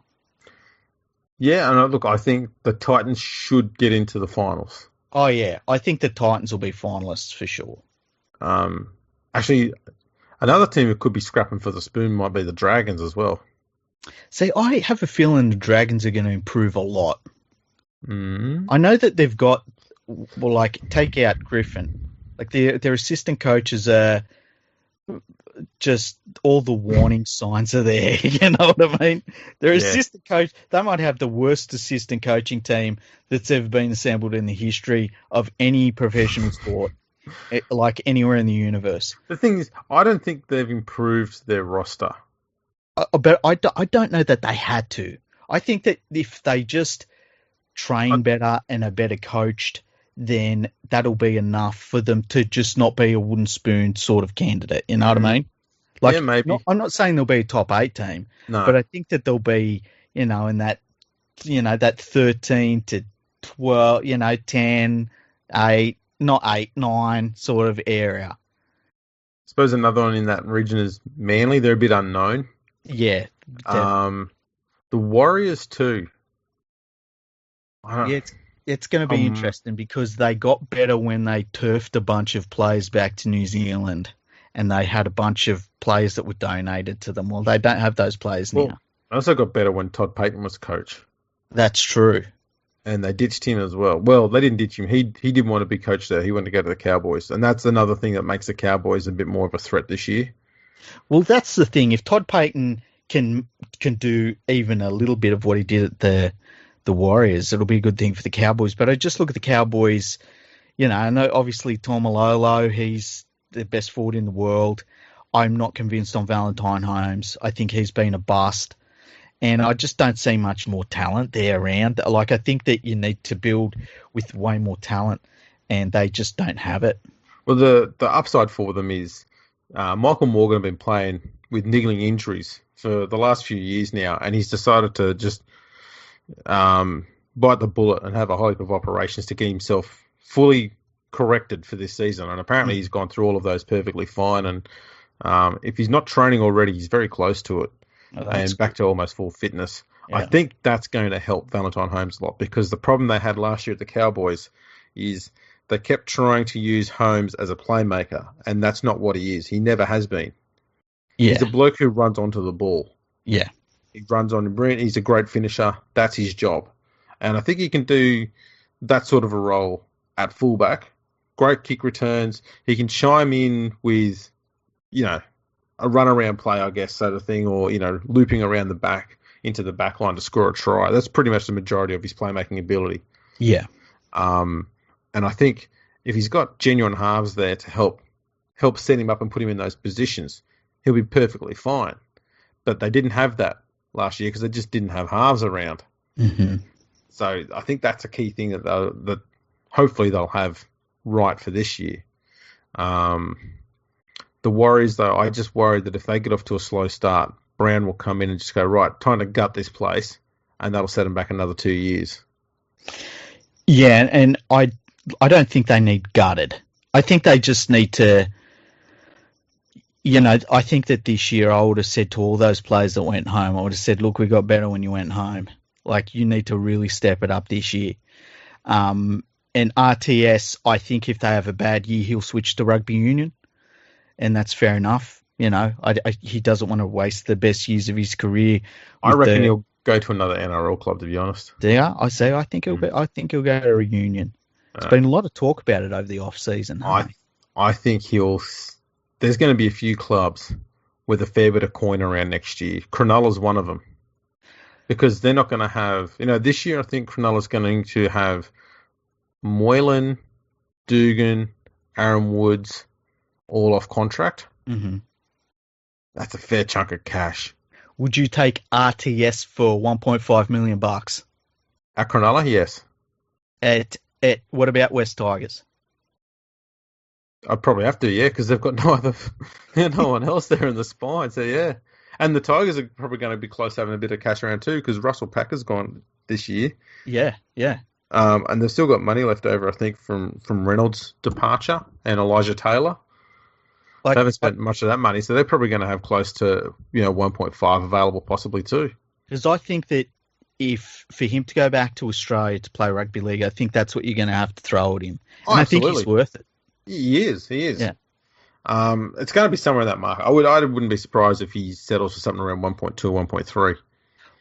Yeah, and look, I think the Titans should get into the finals. Oh yeah, I think the Titans will be finalists for sure. Actually, another team who could be scrapping for the spoon might be the Dragons as well. See, I have a feeling the Dragons are going to improve a lot. Mm. I know that they've got, well, like, take out Griffin. Like, their assistant coaches are just, all the warning signs are there. You know what I mean? Their assistant coach, they might have the worst assistant coaching team that's ever been assembled in the history of any professional sport, like anywhere in the universe. The thing is, I don't think they've improved their roster. But I don't know that they had to. I think that if they just train better and are better coached, then that'll be enough for them to just not be a wooden spoon sort of candidate. You know what I mean? Like, yeah, maybe. I'm not saying they'll be a top 8 team, but I think that they'll be, in that, that 13 to 12, 10, 8, not 8, 9 sort of area. I suppose another one in that region is Manly. They're a bit unknown. Yeah. The Warriors too. Yeah, it's going to be interesting because they got better when they turfed a bunch of players back to New Zealand, and they had a bunch of players that were donated to them. Well, they don't have those players now. They also got better when Todd Payton was coach. That's true. And they ditched him as well. Well, they didn't ditch him. He didn't want to be coach there. He wanted to go to the Cowboys. And that's another thing that makes the Cowboys a bit more of a threat this year. Well, that's the thing. If Todd Payton can do even a little bit of what he did at the Warriors, it'll be a good thing for the Cowboys. But I just look at the Cowboys, I know obviously Tomalolo, he's the best forward in the world. I'm not convinced on Valentine Holmes. I think he's been a bust. And I just don't see much more talent there around. Like, I think that you need to build with way more talent, and they just don't have it. Well, the upside for them is Michael Morgan have been playing with niggling injuries for the last few years now, and he's decided to just bite the bullet and have a whole heap of operations to get himself fully corrected for this season. And apparently he's gone through all of those perfectly fine. And if he's not training already, he's very close to it. And back to almost full fitness. Yeah. I think that's going to help Valentine Holmes a lot, because the problem they had last year at the Cowboys is they kept trying to use Holmes as a playmaker, and that's not what he is. He never has been. Yeah. He's a bloke who runs onto the ball. Yeah. He runs on. He's a great finisher. That's his job. And I think he can do that sort of a role at fullback. Great kick returns. He can chime in with, a run-around play, I guess, sort of thing, or, looping around the back into the back line to score a try. That's pretty much the majority of his playmaking ability. Yeah. And I think if he's got genuine halves there to help set him up and put him in those positions, he'll be perfectly fine. But they didn't have that last year because they just didn't have halves around. Mm-hmm. So I think that's a key thing that hopefully they'll have right for this year. The Warriors, though, I just worry that if they get off to a slow start, Brown will come in and just go, right, time to gut this place, and that'll set them back another 2 years. Yeah, and I don't think they need gutted. I think they just need to, I think that this year I would have said to all those players that went home, I would have said, look, we got better when you went home. Like, you need to really step it up this year. And RTS, I think if they have a bad year, he'll switch to rugby union. And that's fair enough. He doesn't want to waste the best years of his career. I reckon he'll go to another NRL club, to be honest. Yeah, I think he'll go to a union. There's been a lot of talk about it over the off season. I think there's going to be a few clubs with a fair bit of coin around next year. Cronulla's one of them, because they're not going to have. This year I think Cronulla's going to have Moylan, Dugan, Aaron Woods all off contract. Mm-hmm. That's a fair chunk of cash. Would you take RTS for $1.5 million? At Cronulla, yes. At what about West Tigers? I'd probably have to, yeah, because they've got no one else there in the spine. So yeah, and the Tigers are probably going to be close to having a bit of cash around too, because Russell Packer's gone this year. Yeah. And they've still got money left over, I think, from Reynolds' departure and Elijah Taylor. They haven't spent much of that money, so they're probably going to have close to 1.5 available, possibly too. Because I think that if for him to go back to Australia to play rugby league, I think that's what you're going to have to throw at him, and I think he's worth it. He is. Yeah. It's going to be somewhere in that mark. I wouldn't be surprised if he settles for something around 1.2 or 1.3.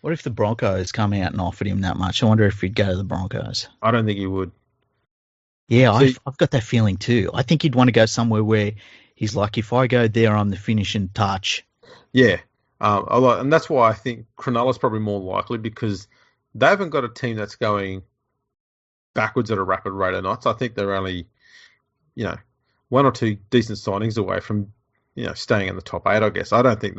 What if the Broncos come out and offered him that much? I wonder if he'd go to the Broncos. I don't think he would. Yeah, I've got that feeling too. I think he'd want to go somewhere where he's like, if I go there, I'm the finishing touch. Yeah. And that's why I think Cronulla's probably more likely, because they haven't got a team that's going backwards at a rapid rate of knots. I think they're only, one or two decent signings away from, staying in the top 8, I guess. I don't think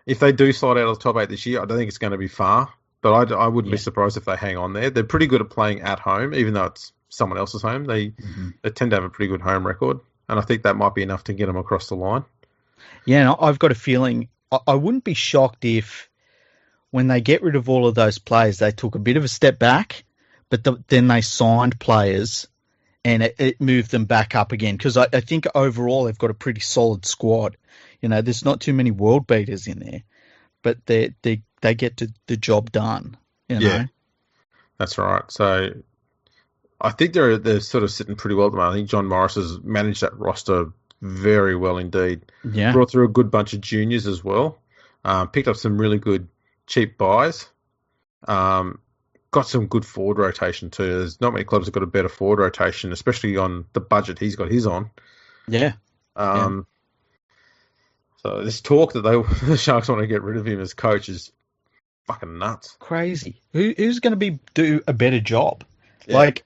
if they do slide out of the top 8 this year, I don't think it's going to be far, but I wouldn't be surprised if they hang on there. They're pretty good at playing at home, even though it's someone else's home. They tend to have a pretty good home record, and I think that might be enough to get them across the line. Yeah, I've got a feeling I wouldn't be shocked if when they get rid of all of those players, they took a bit of a step back, but then they signed players and it moved them back up again, because I think overall they've got a pretty solid squad. There's not too many world beaters in there, but they get the job done. Yeah, that's right. So I think they're sort of sitting pretty well at the moment. I think John Morris has managed that roster very well indeed. Yeah, brought through a good bunch of juniors as well. Picked up some really good cheap buys. Got some good forward rotation too. There's not many clubs that got a better forward rotation, especially on the budget he's got his on. Yeah. So this talk that the Sharks want to get rid of him as coach is fucking nuts. Crazy. Who's going to do a better job? Yeah. Like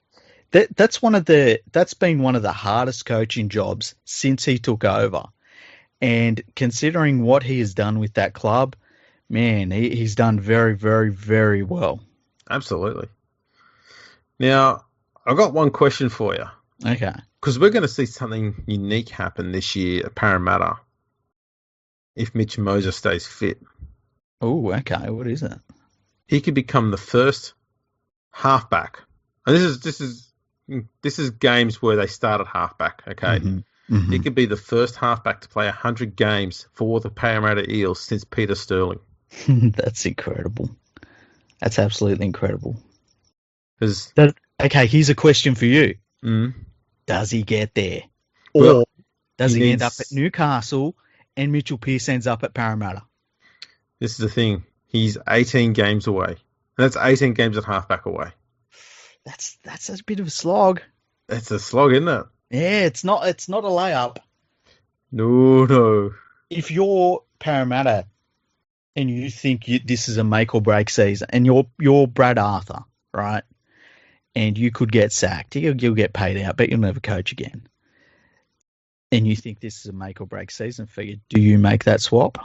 that's been one of the hardest coaching jobs since he took over. And considering what he has done with that club, man, he's done very, very, very well. Absolutely. Now, I've got one question for you. Okay. Because we're going to see something unique happen this year at Parramatta if Mitch Moses stays fit. Oh, okay. What is it? He could become the first halfback. And this is games where they start at halfback, okay? Mm-hmm. He could be the first halfback to play 100 games for the Parramatta Eels since Peter Sterling. That's incredible. That's absolutely incredible. Okay, here's a question for you. Does he get there? Or does he end up at Newcastle and Mitchell Pearce ends up at Parramatta? This is the thing. He's 18 games away. And that's 18 games at halfback away. That's a bit of a slog. It's a slog, isn't it? Yeah, it's not a layup. No. If you're Parramatta and you think this is a make or break season, and you're Brad Arthur, right? And you could get sacked. You'll get paid out, but you'll never coach again. And you think this is a make or break season for you. Do you make that swap?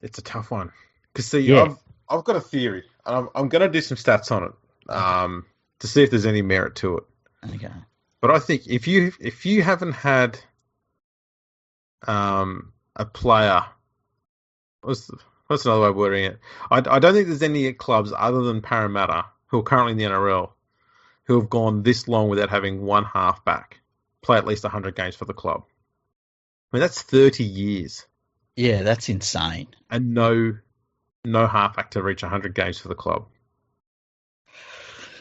It's a tough one. Because see, I've got a theory, and I'm going to do some stats on it to see if there's any merit to it. Okay. But I think if you haven't had a player, what's another way of wording it? I don't think there's any clubs other than Parramatta who are currently in the NRL who have gone this long without having one halfback play at least 100 games for the club. I mean, that's 30 years. Yeah, that's insane. And no halfback to reach 100 games for the club.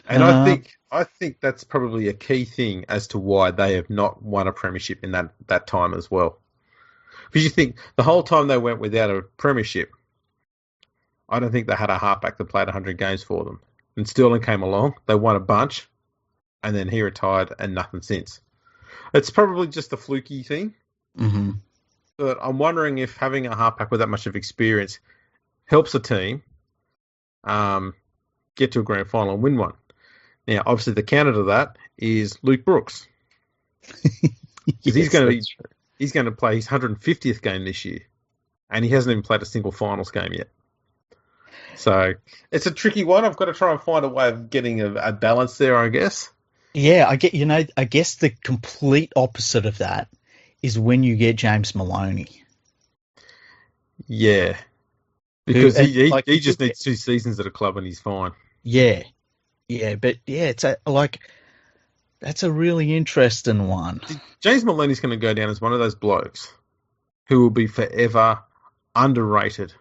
And I think that's probably a key thing as to why they have not won a premiership in that time as well. Because you think the whole time they went without a premiership, I don't think they had a halfback that played 100 games for them. And Sterling came along, they won a bunch, and then he retired and nothing since. It's probably just a fluky thing. Mm-hmm. But I'm wondering if having a halfback with that much of experience helps a team get to a grand final and win one. Now, obviously, the counter to that is Luke Brooks. Because he's going to play his 150th game this year, and he hasn't even played a single finals game yet. So it's a tricky one. I've got to try and find a way of getting a balance there, I guess. Yeah, I guess the complete opposite of that is when you get James Maloney. Yeah, because he just needs 2 seasons at a club and he's fine. Yeah, but it's that's a really interesting one. James Maloney's going to go down as one of those blokes who will be forever underrated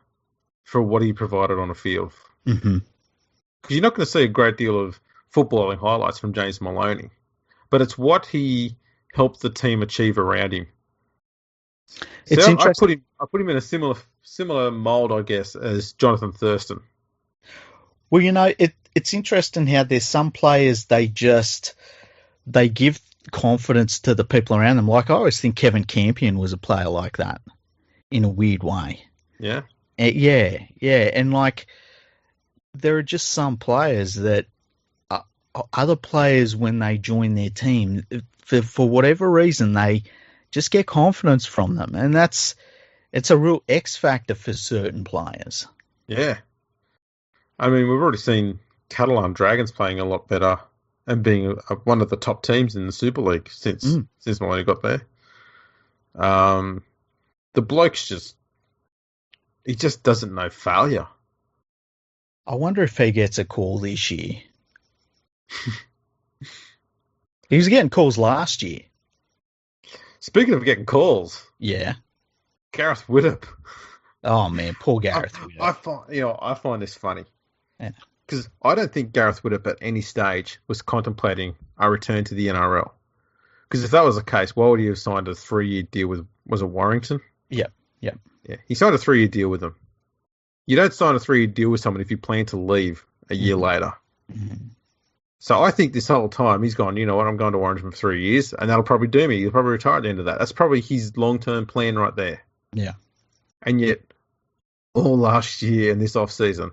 for what he provided on a field. Mm-hmm. Because you're not going to see a great deal of footballing highlights from James Maloney, but it's what he helped the team achieve around him. It's so interesting. I put him in a similar mould, I guess, as Jonathan Thurston. Well, it's interesting how there's some players they give confidence to the people around them. Like I always think Kevin Campion was a player like that in a weird way. Yeah. Yeah, and like there are just some players that other players when they join their team for whatever reason they just get confidence from them, and it's a real X factor for certain players. Yeah, I mean we've already seen Catalan Dragons playing a lot better and being one of the top teams in the Super League since Maloney got there. The bloke's he just doesn't know failure. I wonder if he gets a call this year. He was getting calls last year. Speaking of getting calls, yeah, Gareth Widdop. Oh man, poor Gareth Widdop. I find this funny. Yeah. Because I don't think Gareth Widdop at any stage was contemplating a return to the NRL. Because if that was the case, why would he have signed a 3-year deal with, was it Warrington? Yep. Yeah, he signed a 3-year deal with them. You don't sign a 3-year deal with someone if you plan to leave a year later. Mm-hmm. So I think this whole time he's gone, you know what, I'm going to Warrington for 3 years, and that'll probably do me. He'll probably retire at the end of that. That's probably his long-term plan right there. Yeah. And yet, all last year and this off-season,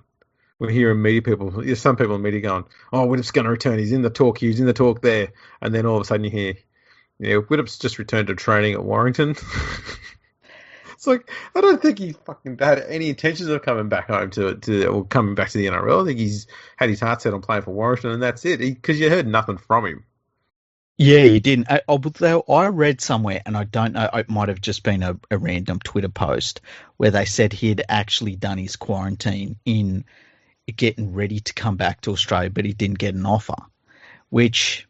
we're hearing media people, some people in media going, oh, Widdop's going to return. He's in the talk here. He's in the talk there. And then all of a sudden you hear, Widdop's just returned to training at Warrington. It's like, I don't think he fucking had any intentions of coming back home or coming back to the NRL. I think he's had his heart set on playing for Warrington, and that's it. Because you heard nothing from him. Yeah, he didn't. I read somewhere, and I don't know, it might have just been a random Twitter post, where they said he had actually done his quarantine in getting ready to come back to Australia, but he didn't get an offer, which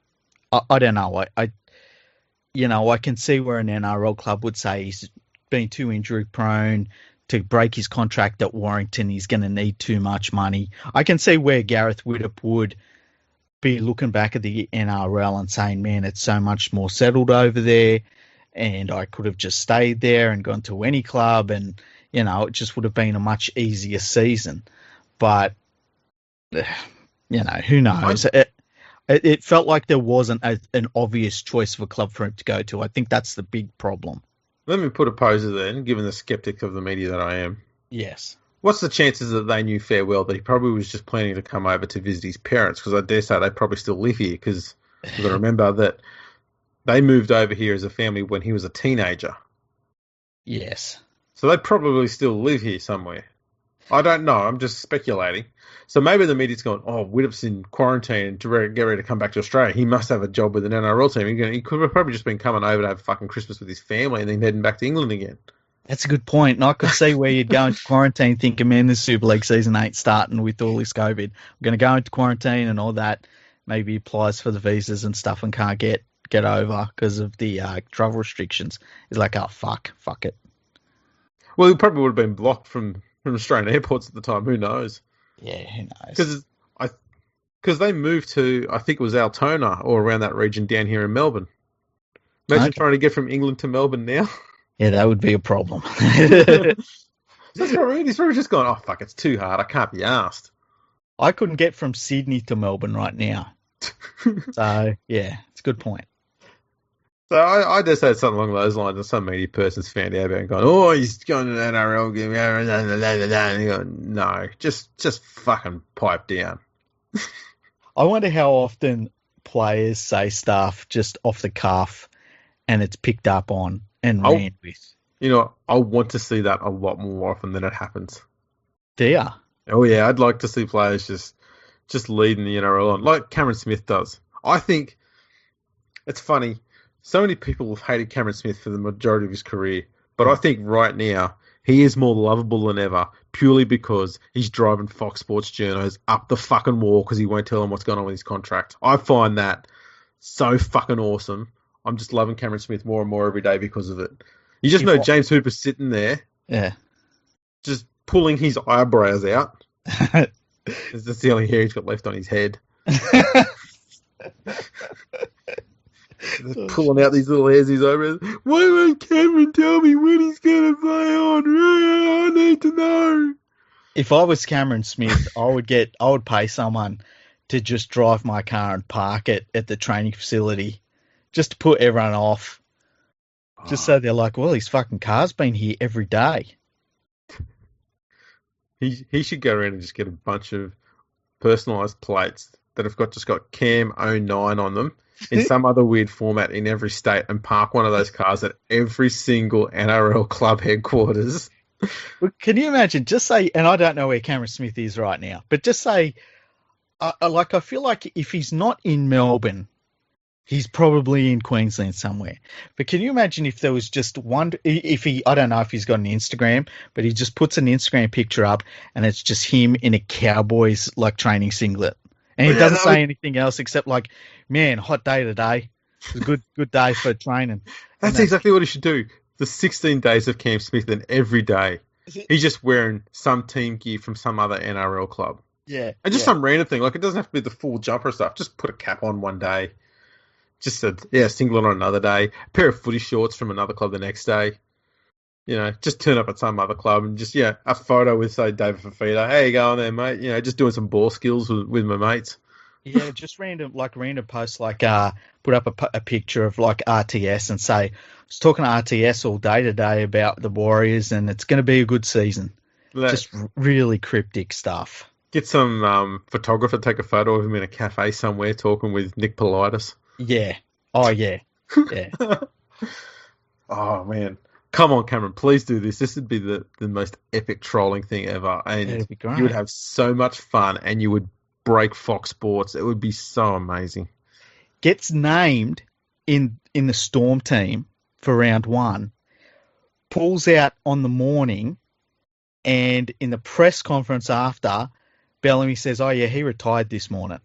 I don't know. I can see where an NRL club would say he's been too injury prone to break his contract at Warrington. He's going to need too much money. I can see where Gareth Widdop would be looking back at the NRL and saying, man, it's so much more settled over there, and I could have just stayed there and gone to any club, and it just would have been a much easier season. But who knows? It felt like there wasn't an obvious choice of a club for him to go to. I think that's the big problem. Let me put a poser then, given the skeptic of the media that I am. Yes. What's the chances that they knew fair well that he probably was just planning to come over to visit his parents? Because I dare say they probably still live here, because you've got to remember that they moved over here as a family when he was a teenager. Yes. So they probably still live here somewhere. I don't know. I'm just speculating. So maybe the media's gone, oh, Widdop's in quarantine to get ready to come back to Australia. He must have a job with an NRL team. He could have probably just been coming over to have fucking Christmas with his family and then heading back to England again. That's a good point. And I could see where you'd go into quarantine thinking, man, this Super League season ain't starting with all this COVID. I'm going to go into quarantine and all that. Maybe applies for the visas and stuff and can't get over because of the travel restrictions. He's like, oh, fuck it. Well, he probably would have been blocked from Australian airports at the time. Who knows? Yeah, who knows? Because they moved to, I think it was Altona or around that region down here in Melbourne. Imagine trying to get from England to Melbourne now. Yeah, that would be a problem. He's probably just gone, oh, fuck, it's too hard. I can't be asked. I couldn't get from Sydney to Melbourne right now. So, yeah, it's a good point. So I just had something along those lines, and some media person's found out about it and gone, oh, he's going to the NRL game. And you go, no, just fucking pipe down. I wonder how often players say stuff just off the cuff and it's picked up on and I'll, ran with. I want to see that a lot more often than it happens. Do ya? Oh yeah, I'd like to see players just leading the NRL on, like Cameron Smith does. I think it's funny. So many people have hated Cameron Smith for the majority of his career, but I think right now he is more lovable than ever, purely because he's driving Fox Sports journos up the fucking wall because he won't tell them what's going on with his contract. I find that so fucking awesome. I'm just loving Cameron Smith more and more every day because of it. You just know James Hooper's sitting there, Yeah. just pulling his eyebrows out. That's the only hair he's got left on his head. Pulling out these little hairs, his eyebrows. Why won't Cameron tell me when he's going to play on? I need to know. If I was Cameron Smith, I would pay someone to just drive my car and park it at the training facility, just to put everyone off. Just so they're like, well, his fucking car's been here every day. He should go around and just get a bunch of personalised plates that have just got Cam 09 on them in some other weird format in every state and park one of those cars at every single NRL club headquarters. Well, can you imagine, just say, and I don't know where Cameron Smith is right now, but just say, I feel like if he's not in Melbourne, he's probably in Queensland somewhere. But can you imagine if there was just one, I don't know if he's got an Instagram, but he just puts an Instagram picture up and it's just him in a Cowboys training singlet. And he doesn't say anything else except man, hot day today. It's a good day for training. That's exactly what he should do. The 16 days of Cam Smith, and every day he's just wearing some team gear from some other NRL club. Yeah. And just some random thing. It doesn't have to be the full jumper stuff. Just put a cap on one day. Just a singlet on another day. A pair of footy shorts from another club the next day. Just turn up at some other club and just, a photo with, say, David Fafita. How you going there, mate? Just doing some ball skills with my mates. Yeah, just random posts put up a picture of RTS and say, I was talking to RTS all day today about the Warriors and it's going to be a good season. Just really cryptic stuff. Get some photographer, take a photo of him in a cafe somewhere talking with Nick Politis. Yeah. Oh, yeah. Yeah. Oh, man. Come on, Cameron, please do this. This would be the most epic trolling thing ever. And it'd be great. You would have so much fun and you would break Fox Sports. It would be so amazing. Gets named in the Storm team for round 1, pulls out on the morning, and in the press conference after, Bellamy says, oh, yeah, he retired this morning.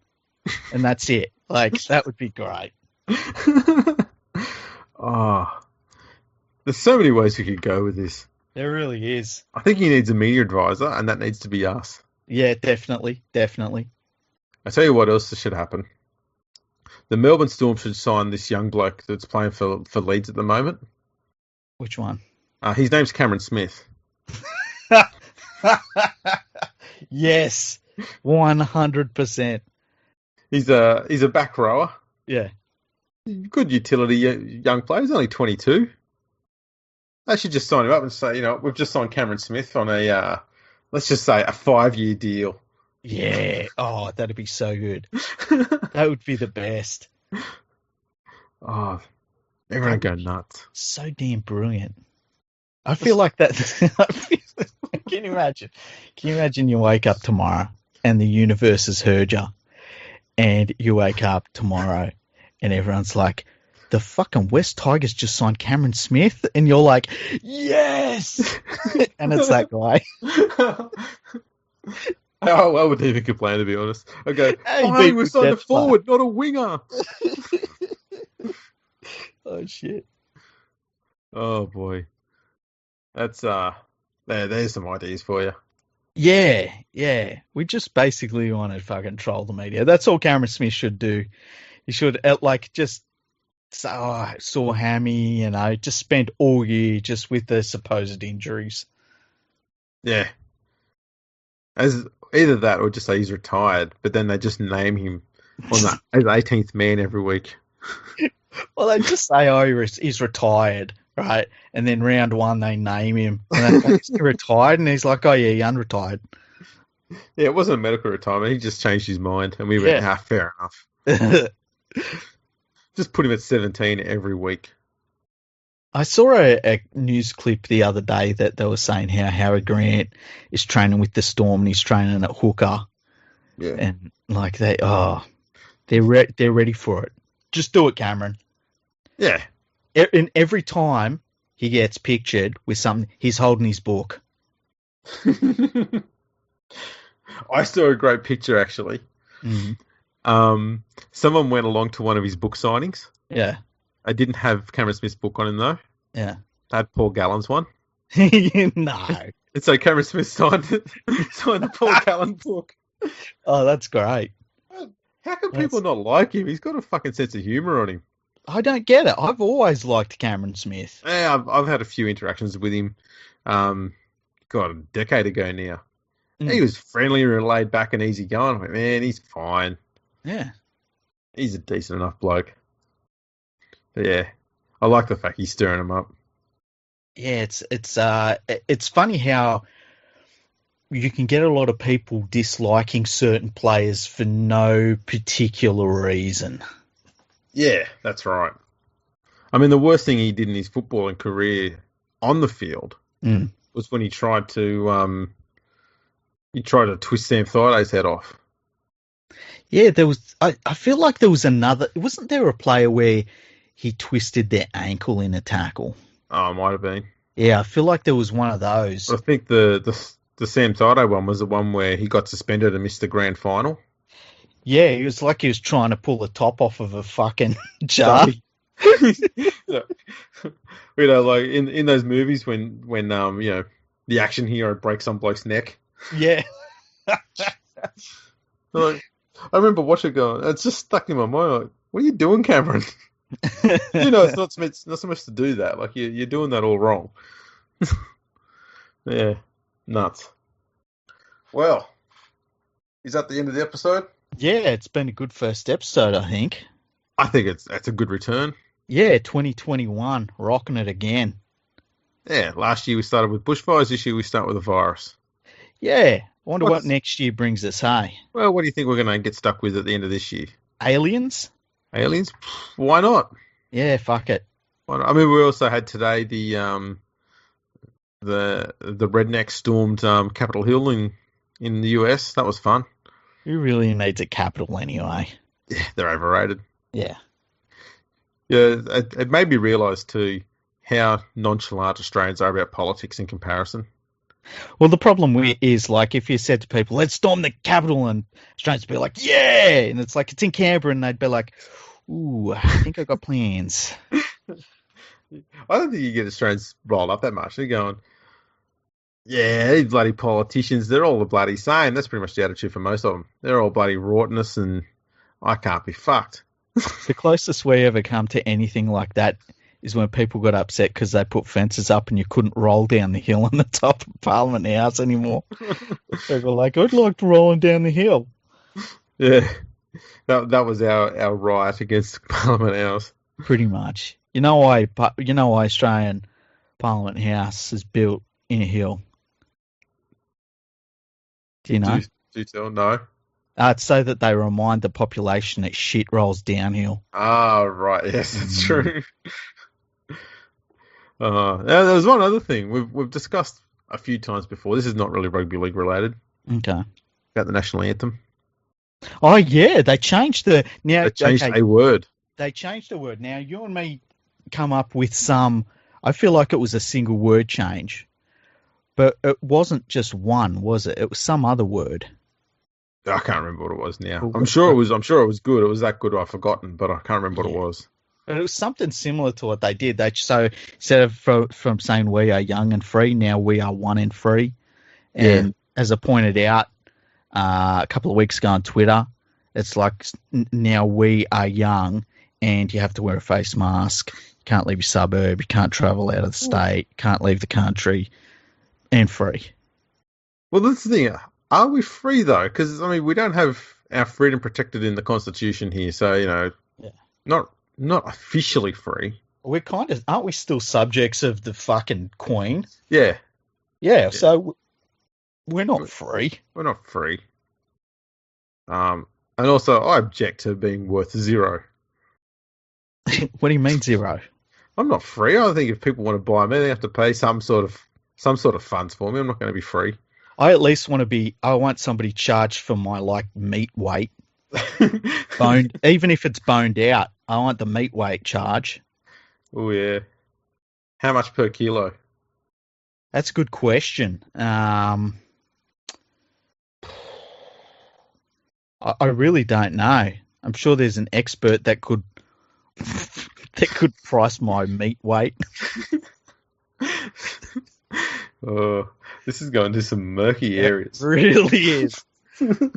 And that's it. That would be great. Oh, there's so many ways we could go with this. There really is. I think he needs a media advisor, and that needs to be us. Yeah, definitely. I tell you what else should happen. The Melbourne Storm should sign this young bloke that's playing for Leeds at the moment. Which one? His name's Cameron Smith. Yes, 100%. He's a back rower. Yeah. Good utility young player. He's only 22. They should just sign him up and say, we've just signed Cameron Smith on let's just say a 5-year deal. Yeah. Oh, that'd be so good. That would be the best. Oh, everyone go nuts. So damn brilliant. I feel like that. Can you imagine? Can you imagine you wake up tomorrow and the universe has heard you, and you wake up tomorrow and everyone's like, the fucking West Tigers just signed Cameron Smith, and you're like, yes, and it's that guy. I wouldn't even complain, to be honest. I go, hey, we signed a forward, not a winger. Oh shit. Oh boy. That's there's some ideas for you. Yeah. We just basically want to fucking troll the media. That's all Cameron Smith should do. He should just say, I saw hammy, just spend all year just with the supposed injuries. Yeah. As either that or just say he's retired, but then they just name him as 18th man every week. Well, they just say, he's retired, right? And then round 1, they name him. And they go, is he retired? And he's like, oh, yeah, he unretired. Yeah, it wasn't a medical retirement. He just changed his mind, and we went, Yeah. fair enough. Just put him at 17 every week. I saw a news clip the other day that they were saying how Howard Grant is training with the Storm and he's training at hooker, Yeah. and like they're ready for it. Just do it, Cameron. Yeah. And every time he gets pictured with something, he's holding his book. I saw a great picture, actually. Someone went along to one of his book signings. Yeah. I didn't have Cameron Smith's book on him, though. Yeah. I had Paul Gallen's one. No. And so Cameron Smith signed the Paul Gallen book. Oh, that's great. How can people not like him? He's got a fucking sense of humour on him. I don't get it. I've always liked Cameron Smith. Yeah, I've had a few interactions with him. A decade ago now. He was friendly and laid back and easy going. I went, man, he's fine. Yeah. He's a decent enough bloke. But yeah, I like the fact he's stirring him up. Yeah, it's funny how you can get a lot of people disliking certain players for no particular reason. Yeah, that's right. I mean, the worst thing he did in his footballing career on the field was when he tried to twist Sam Thaida's head off. Yeah, there was. I feel like there was another. Wasn't there a player where he twisted their ankle in a tackle? Oh, it might have been. Yeah, I feel like there was one of those. I think the Sam Thaiday one was the one where he got suspended and missed the grand final. Yeah, he was like he was trying to pull the top off of a fucking jar. Like in those movies when the action hero breaks some bloke's neck. Yeah. Like, I remember watching it going, it's just stuck in my mind. Like, what are you doing, Cameron? It's not supposed to do that. Like you're doing that all wrong. Yeah, nuts. Well, is that the end of the episode? Yeah, it's been a good first episode, I think. I think that's a good return. Yeah, 2021, rocking it again. Yeah, last year we started with bushfires. This year we start with a virus. Yeah, I wonder what next year brings us, hey? Well, what do you think we're going to get stuck with at the end of this year? Aliens? Aliens? Why not? Yeah, fuck it. I mean, we also had today the redneck stormed Capitol Hill in the US. That was fun. Who really needs a capital anyway? Yeah, they're overrated. Yeah. Yeah, it made me realise too how nonchalant Australians are about politics in comparison. Well, the problem is, like, if you said to people, let's storm the Capitol, and Australians would be like, yeah! And it's like, it's in Canberra, and they'd be like, ooh, I think I've got plans. I don't think you get Australians rolled up that much. They're going, yeah, these bloody politicians, they're all the bloody same. That's pretty much the attitude for most of them. They're all bloody rotteness, and I can't be fucked. The closest we ever come to anything like that is when people got upset because they put fences up and you couldn't roll down the hill on the top of Parliament House anymore. People were like, I'd like to roll down the hill. Yeah, that was our riot against Parliament House. Pretty much. You know why Australian Parliament House is built in a hill? Do you know? Do you tell? No. It's so that they remind the population that shit rolls downhill. Ah, right. Yes, that's true. There's one other thing we've discussed a few times before. This is not really rugby league related. Okay. About the national anthem. Oh yeah, they changed a word. They changed the word. Now you and me come up with some. I feel like it was a single word change, but it wasn't just one, was it? It was some other word. I can't remember what it was now. I'm sure it was good. It was that good I've forgotten, but I can't remember what it was. But it was something similar to what they did. So instead of from saying we are young and free, now we are one and free. And as I pointed out a couple of weeks ago on Twitter, it's like now we are young and you have to wear a face mask. You can't leave your suburb. You can't travel out of the state. You can't leave the country, and free. Well, that's the thing. Are we free, though? Because, I mean, we don't have our freedom protected in the Constitution here. So, not officially free. We're aren't we still subjects of the fucking Queen? Yeah. Yeah. So We're not free. We're not free. And also, I object to being worth zero. What do you mean zero? I'm not free. I think if people want to buy me, they have to pay some sort of funds for me. I'm not going to be free. I at least want to be. I want somebody charged for my meat weight, boned. Even if it's boned out, I want the meat weight charge. Oh yeah. How much per kilo? That's a good question. I really don't know. I'm sure there's an expert that could price my meat weight. Oh, this is going to some murky areas. It really is.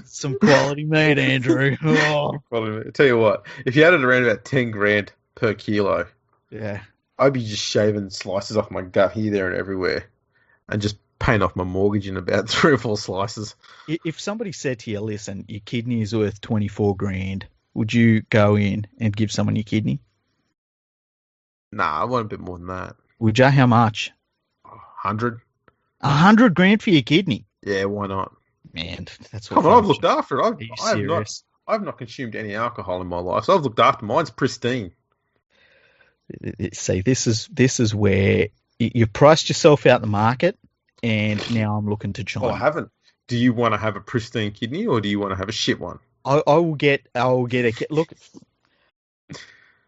Some quality meat, Andrew. Oh. I tell you what, if you had it around about 10 grand per kilo, Yeah. I'd be just shaving slices off my gut here, there, and everywhere, and just paying off my mortgage in about 3 or 4 slices. If somebody said to you, listen, your kidney is worth 24 grand, would you go in and give someone your kidney? Nah, I want a bit more than that. Would you? How much? 100? 100 grand for your kidney? Yeah, why not? Man, that's what. Come on, I've looked after it. Are you serious? I've not consumed any alcohol in my life, so I've looked after mine's pristine. See, this is where you've priced yourself out the market, and now I'm looking to join. Well, I haven't. Do you want to have a pristine kidney, or do you want to have a shit one? I will get a look.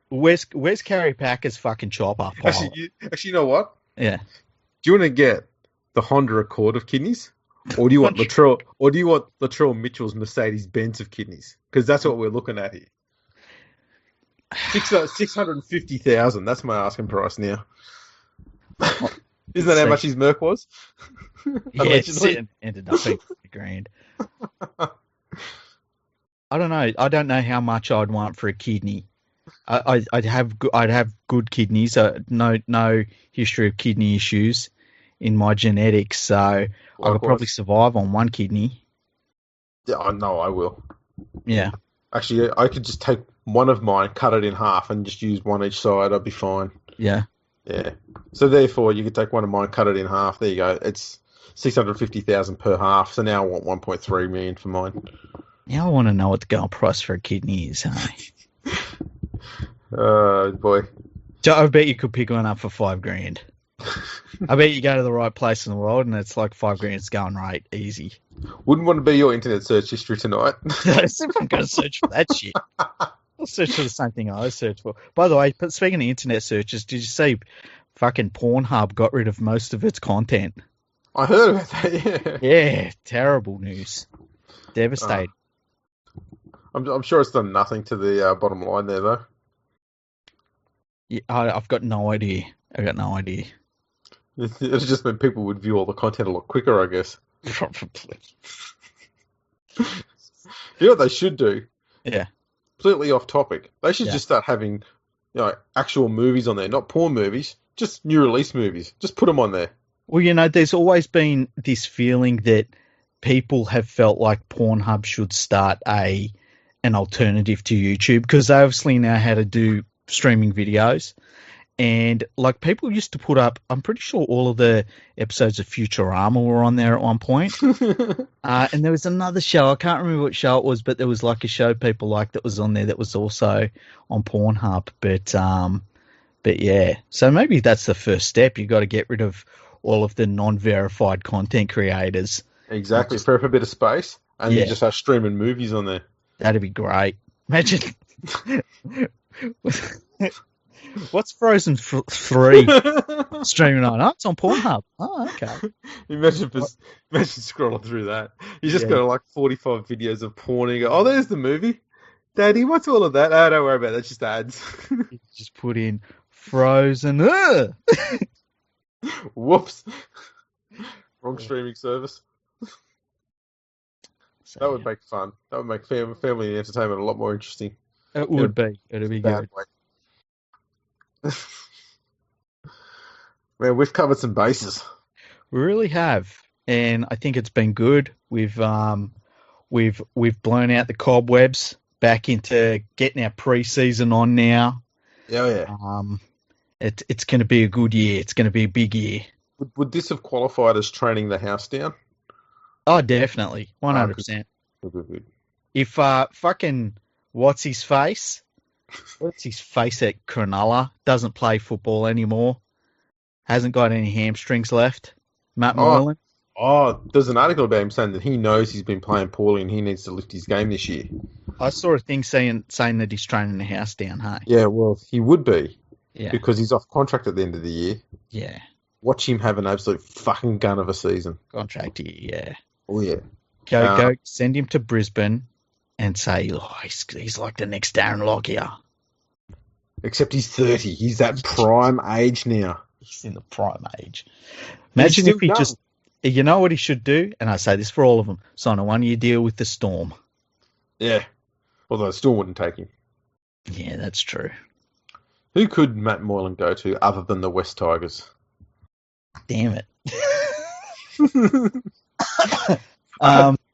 Where's Carrie Packer's fucking chopper? Actually, you know what? Yeah. Do you want to get the Honda Accord of kidneys, or do you want Latrell Mitchell's Mercedes Benz of kidneys? Because that's what we're looking at here. 650,000. That's my asking price now. Isn't that how much his Merc was? Yeah, it ended up being $50,000. I don't know. I don't know how much I'd want for a kidney. I'd have good kidneys. No history of kidney issues in my genetics, so I could probably survive on one kidney. Yeah, I know I will. Yeah. Actually, I could just take one of mine, cut it in half, and just use one each side. I'd be fine. Yeah. Yeah. So therefore, you could take one of mine, cut it in half. There you go. It's 650,000 per half. So now I want 1.3 million for mine. Now I want to know what the gold price for a kidney is. Hey? Oh boy. So I bet you could pick one up for $5,000. I bet you go to the right place in the world and it's like $5,000 it's going right, easy. Wouldn't want to be your internet search history tonight. If I'm going to search for that shit, I'll search for the same thing I search for. By the way, speaking of internet searches, did you see fucking Pornhub got rid of most of its content? I heard about that, yeah. Yeah, terrible news. Devastating. I'm sure it's done nothing to the bottom line there, though. Yeah, I've got no idea. It's just meant people would view all the content a lot quicker, I guess. Probably. You know what they should do? Yeah. Completely off topic. They should just start having, actual movies on there, not porn movies, just new release movies. Just put them on there. Well, there's always been this feeling that people have felt like Pornhub should start an alternative to YouTube because they obviously know how to do streaming videos. And like people used to put up, I'm pretty sure all of the episodes of Futurama were on there at one point. And there was another show, I can't remember what show it was, but there was like a show people liked that was on there that was also on Pornhub. But yeah, so maybe that's the first step. You've got to get rid of all of the non-verified content creators. Exactly, free up a bit of space, and you just start streaming movies on there. That'd be great. Imagine. What's Frozen 3 streaming on? Oh, it's on Pornhub. Oh, okay. Imagine scrolling through that. You just got like 45 videos of porn and you go, oh, there's the movie. Daddy, what's all of that? Oh, don't worry about it. That's just ads. You just put in Frozen. Whoops. Wrong streaming service. So, that would make fun. That would make family and entertainment a lot more interesting. It would be. It'd be good. Man, we've covered some bases. We really have, and I think it's been good. We've blown out the cobwebs back into getting our pre-season on now. Yeah. It's going to be a good year. It's going to be a big year. Would this have qualified as training the house down? Oh, definitely. Ah, 100%. good. If fucking what's his face? What's his face at Cronulla? Doesn't play football anymore. Hasn't got any hamstrings left. Matt Oh, Moylan. there's an article about him saying that he knows he's been playing poorly and he needs to lift his game this year. I saw a thing saying that he's training the house down, hey? Yeah, well, he would be Yeah. because he's off contract at the end of the year. Yeah. Watch him have an absolute fucking gun of a season. Contract year, yeah. Oh, yeah. Go, send him to Brisbane and say, he's like the next Darren Lockyer. Except he's 30. He's that prime age now. He's in the prime age. Imagine if he young. just, you know what he should do? And I say this for all of them, sign a 1-year deal with the Storm. Yeah. Although Storm wouldn't take him. Yeah, that's true. Who could Matt Moylan go to other than the West Tigers? Damn it.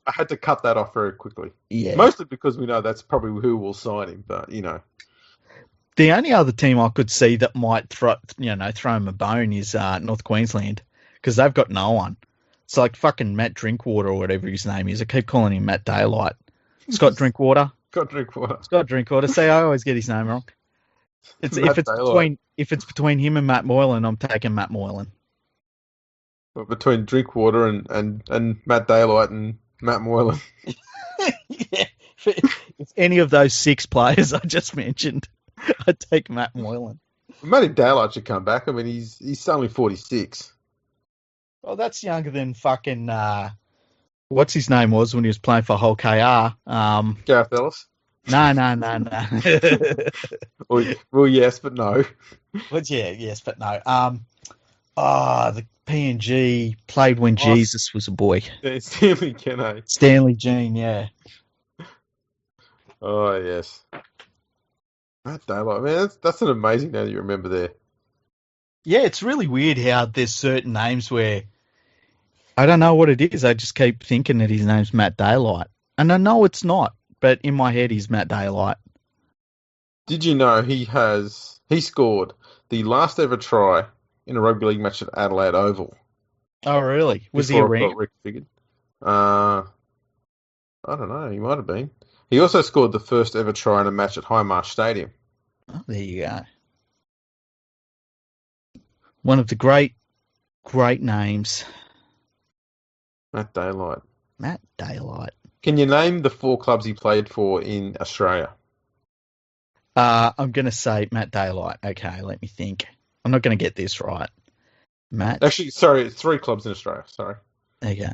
I had to cut that off very quickly. Yeah. Mostly because we know that's probably who will sign him, but, you know. The only other team I could see that might throw him a bone is North Queensland, because they've got no one. It's like fucking Matt Drinkwater or whatever his name is. I keep calling him Matt Daylight. Scott Drinkwater. Scott Drinkwater. See, I always get his name wrong. If it's between him and Matt Moylan, I'm taking Matt Moylan. But between Drinkwater and Matt Daylight and Matt Moylan. Yeah. If any of those 6 players I just mentioned, I'd take Matt Moylan. Matty Daylight should come back. I mean, he's only 46. Well, that's younger than fucking what's his name was when he was playing for Hull KR. Gareth Ellis? No. Well, yes, but no. Yes, but no. The PNG played when Jesus was a boy. Stanley Kenne. Stanley Jean, yeah. Oh, yes. Matt Daylight. Man, that's an amazing name that you remember there. Yeah, it's really weird how there's certain names where I don't know what it is. I just keep thinking that his name's Matt Daylight. And I know it's not, but in my head he's Matt Daylight. Did you know he scored the last ever try in a rugby league match at Adelaide Oval? Oh, really? Was he around? I don't know. He might have been. He also scored the first ever try in a match at Highmarsh Stadium. Oh, there you go. One of the great names. Matt Daylight. Matt Daylight. Can you name the 4 clubs he played for in Australia? I'm going to say Matt Daylight. Okay, let me think. I'm not going to get this right. Actually, sorry, it's 3 clubs in Australia. Sorry. Okay.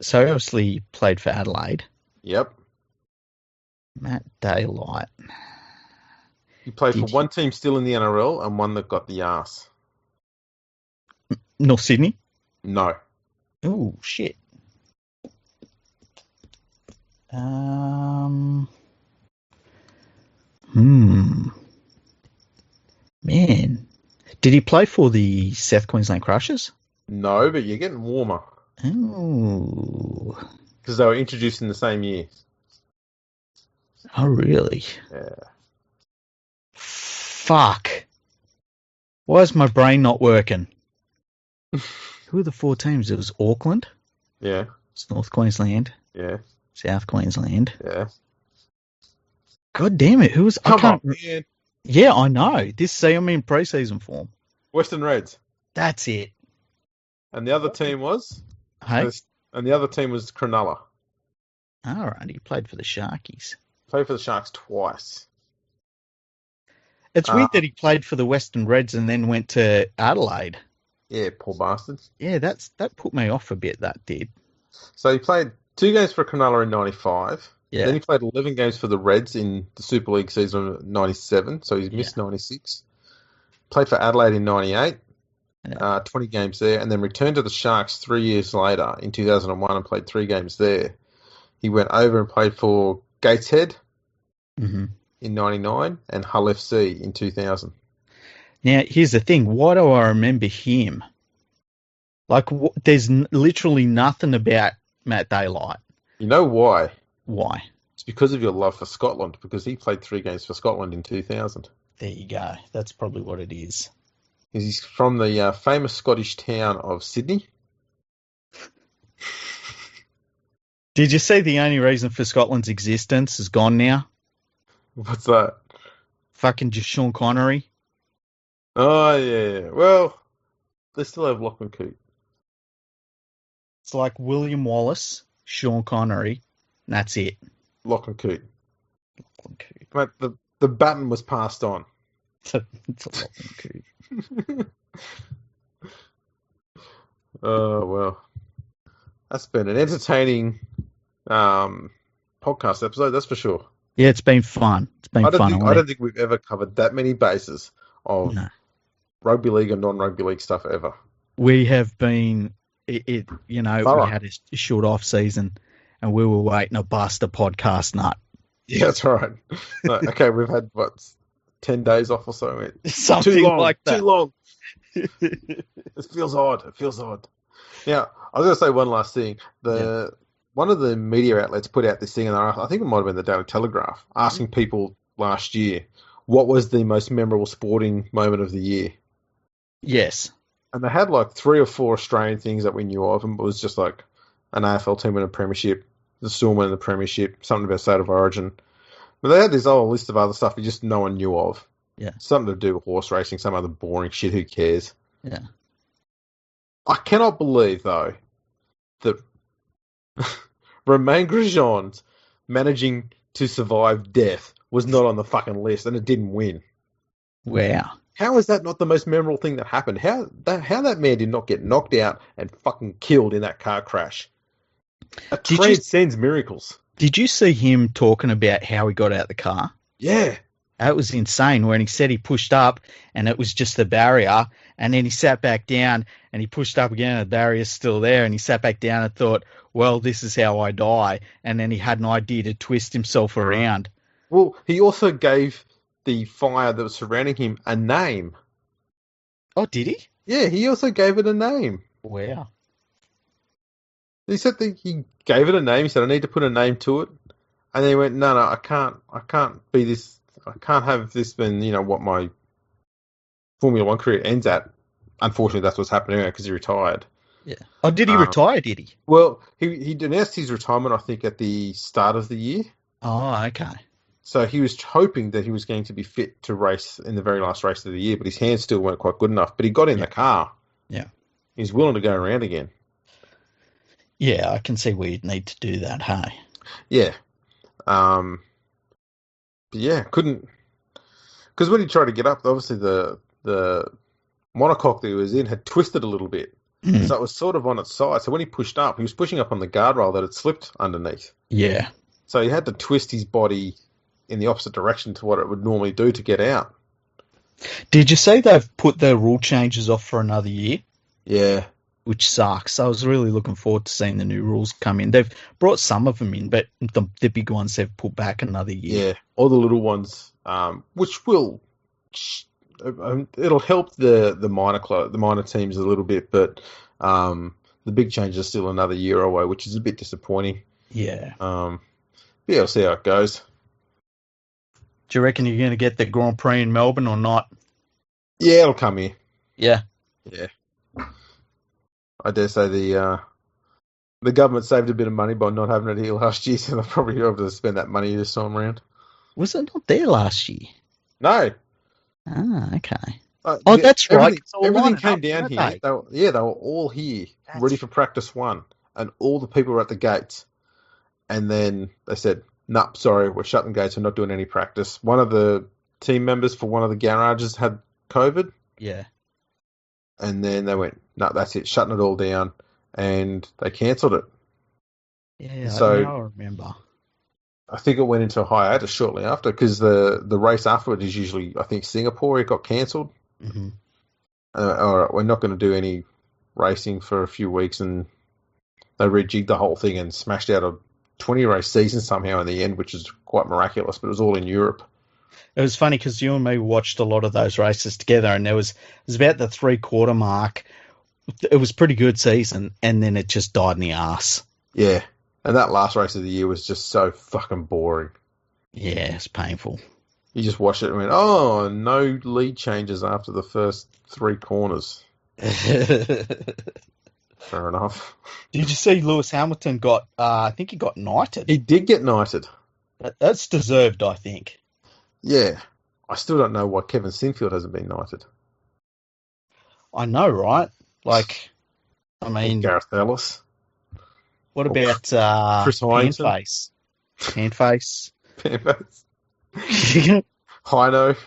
So obviously he played for Adelaide. Yep. Matt Daylight. He played for one team still in the NRL and one that got the arse. North Sydney? No. Oh, shit. Man. Did he play for the South Queensland Crushers? No, but you're getting warmer. Oh. Because they were introduced in the same year. Oh, really? Yeah. Fuck. Why is my brain not working? Who are the 4 teams? It was Auckland. Yeah. It's North Queensland. Yeah. South Queensland. Yeah. God damn it. Who was... Come on, man. Yeah, I know. I'm in pre-season form. Western Reds. That's it. And the other team was? Hey? And the other team was Cronulla. All right, he played for the Sharkies. Played for the Sharks twice. It's weird that he played for the Western Reds and then went to Adelaide. Yeah, poor bastards. Yeah, that put me off a bit, that did. So he played 2 games for Cronulla in 95. Yeah. Then he played 11 games for the Reds in the Super League season of 97, so he's missed 96. Played for Adelaide in 98, 20 games there, and then returned to the Sharks 3 years later in 2001 and played 3 games there. He went over and played for Gateshead in 99 and Hull FC in 2000. Now, here's the thing. Why do I remember him? Like, there's literally nothing about Matt Daylight. You know why? Why? It's because of your love for Scotland, because he played 3 games for Scotland in 2000. There you go. That's probably what it is. He's from the famous Scottish town of Sydney. Did you see the only reason for Scotland's existence is gone now? What's that? Fucking just Sean Connery. Oh, yeah. Well, they still have Lachlan Coote. It's like William Wallace, Sean Connery, and that's it. Lachlan Coote. Lachlan Coote. Mate, the baton was passed on. It's a Lachlan Coote. Oh, well. That's been an entertaining podcast episode, that's for sure. Yeah, it's been fun. It's been fun. I don't think we've ever covered that many bases of rugby league and non-rugby league stuff ever. We have been, we had a short off season and we were waiting to bust a podcast nut. Yeah, that's right. Okay, we've had, 10 days off or so? Something too long, like that. Too long. It feels odd. Now, I was going to say one last thing. One of the media outlets put out this thing, and I think it might have been the Daily Telegraph, asking people last year, what was the most memorable sporting moment of the year? Yes. And they had like 3 or 4 Australian things that we knew of, and it was just like an AFL team in a premiership, the Storm in the premiership, something about State of Origin. But they had this whole list of other stuff just no one knew of. Yeah. Something to do with horse racing, some other boring shit, who cares? Yeah. I cannot believe, though, that Romain Grosjean's managing to survive death was not on the fucking list, and it didn't win. Wow. How is that not the most memorable thing that happened? How that man did not get knocked out and fucking killed in that car crash? It transcends miracles. Did you see him talking about how he got out of the car? Yeah. That was insane when he said he pushed up and it was just the barrier, and then he sat back down and he pushed up again and the barrier's still there, and he sat back down and thought, well, this is how I die, and then he had an idea to twist himself around. Well, he also gave the fire that was surrounding him a name. Oh, did he? Yeah, he also gave it a name. Wow. He said that he gave it a name. He said, I need to put a name to it. And then he went, no, I can't be this. I can't have this been, what my Formula One career ends at. Unfortunately, that's what's happening now because he retired. Yeah. Oh, did he retire, did he? Well, he announced his retirement, I think, at the start of the year. Oh, okay. So he was hoping that he was going to be fit to race in the very last race of the year, but his hands still weren't quite good enough. But he got in the car. Yeah. He's willing to go around again. Yeah, I can see where you'd need to do that, hey? Yeah. But yeah, couldn't... Because when he tried to get up, obviously the monocoque that he was in had twisted a little bit. Mm. So it was sort of on its side. So when he pushed up, he was pushing up on the guardrail that had slipped underneath. Yeah. So he had to twist his body in the opposite direction to what it would normally do to get out. Did you see they've put their rule changes off for another year? Yeah. Which sucks. I was really looking forward to seeing the new rules come in. They've brought some of them in, but the big ones they've put back another year. Yeah, all the little ones, which will... it'll help the minor teams a little bit, but the big change is still another year away, which is a bit disappointing. Yeah. Yeah, we'll see how it goes. Do you reckon you're going to get the Grand Prix in Melbourne or not? Yeah, it'll come here. Yeah. Yeah. I dare say the government saved a bit of money by not having it here last year, so they'll probably be able to spend that money this time around. Was it not there last year? No. Ah, okay. That's right. Everything came down here. They were all here, ready for practice one, and all the people were at the gates. And then they said, "No, sorry, we're shutting gates. We're not doing any practice." One of the team members for one of the garages had COVID. Yeah. And then they went, "No, that's it, shutting it all down," and they cancelled it. Yeah, so I remember. I think it went into a hiatus shortly after because the race afterward is usually, I think, Singapore. It got cancelled. Mm-hmm. All right, we're not going to do any racing for a few weeks, and they rejigged the whole thing and smashed out a 20-race season somehow in the end, which is quite miraculous. But it was all in Europe. It was funny because you and me watched a lot of those races together, and it was about the 3/4 mark. It was a pretty good season, and then it just died in the arse. Yeah, and that last race of the year was just so fucking boring. Yeah, it's painful. You just watched it and went, oh, no lead changes after the first 3 corners. Fair enough. Did you see Lewis Hamilton got? I think he got knighted. He did get knighted. That's deserved, I think. Yeah. I still don't know why Kevin Sinfield hasn't been knighted. I know, right? Like, I Or mean, Gareth Ellis. what Or about Chris Heinsohn. Handface? Handface. Hino.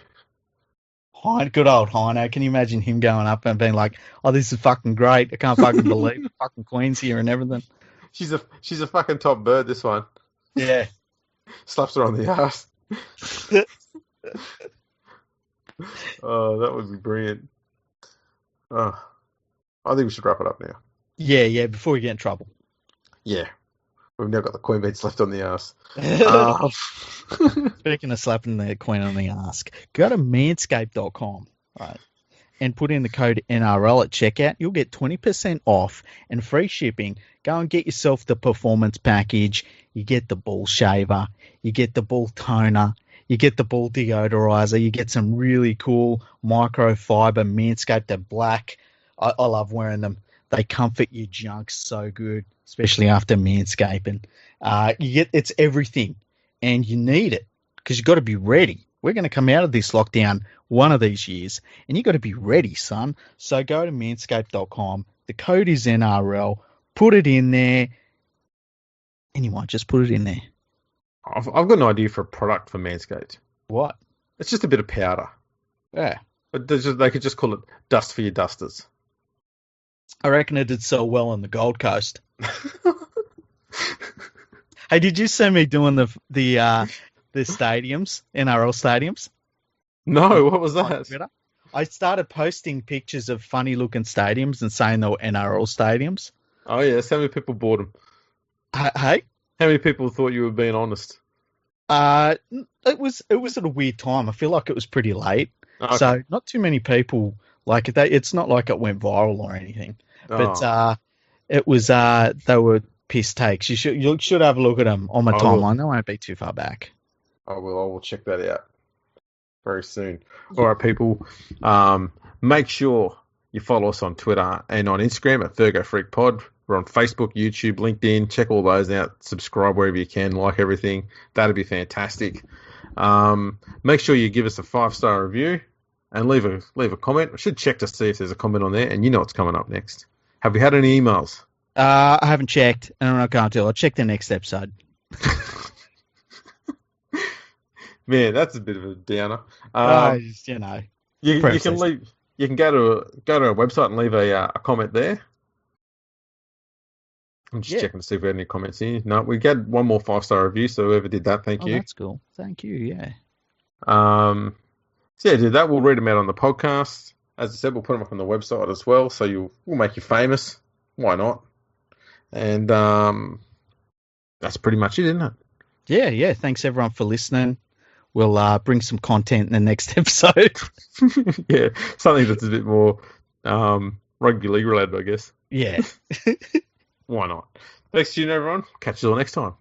Good old Hino. Can you imagine him going up and being like, "Oh, this is fucking great. I can't fucking believe the fucking Queen's here and everything." She's a fucking top bird, this one. Yeah. Slaps her on the ass. Oh, that would be brilliant. Oh, I think we should wrap it up now. Yeah, before we get in trouble. Yeah. We've now got the Queen beads left on the ass. Speaking of slapping the Queen on the ass, go to manscaped.com, right, and put in the code NRL at checkout. You'll get 20% off and free shipping. Go and get yourself the performance package. You get the ball shaver. You get the ball toner. You get the ball deodorizer. You get some really cool microfiber Manscaped. They're black. I love wearing them. They comfort your junk so good, especially after manscaping. It's everything, and you need it because you've got to be ready. We're going to come out of this lockdown one of these years, and you've got to be ready, son. So go to manscaped.com. The code is NRL. Put it in there. Anyone, just put it in there. I've got an idea for a product for Manscaped. What? It's just a bit of powder. Yeah. But they could just call it dust for your dusters. I reckon it did so well on the Gold Coast. Hey, did you see me doing the stadiums, NRL stadiums? No, what was that? I started posting pictures of funny looking stadiums and saying they were NRL stadiums. Oh yes, how many people bought them? Hey? How many people thought you were being honest? It was at a weird time. I feel like it was pretty late. Okay. So not too many people like it. It's not like it went viral or anything. But it was they were piss takes. You should have a look at them on my timeline. They won't be too far back. I will check that out very soon. All right, people. Make sure you follow us on Twitter and on Instagram at ThurgoFreakPod. We're on Facebook, YouTube, LinkedIn. Check all those out. Subscribe wherever you can. Like everything. That'd be fantastic. Make sure you give us a 5-star review and leave a comment. I should check to see if there's a comment on there, and you know what's coming up next. Have we had any emails? I haven't checked, and I can't tell. I'll check the next episode. Man, that's a bit of a downer. You can leave. You can go to our website and leave a comment there. I'm just checking to see if we had any comments here. No, we got one more 5-star review, so whoever did that, thank you. That's cool. Thank you, yeah. So yeah, did that. We'll read them out on the podcast. As I said, we'll put them up on the website as well, so we'll make you famous. Why not? And that's pretty much it, isn't it? Yeah. Thanks, everyone, for listening. We'll bring some content in the next episode. Yeah, something that's a bit more rugby league related, I guess. Yeah. Why not? Thanks to you, everyone. Catch you all next time.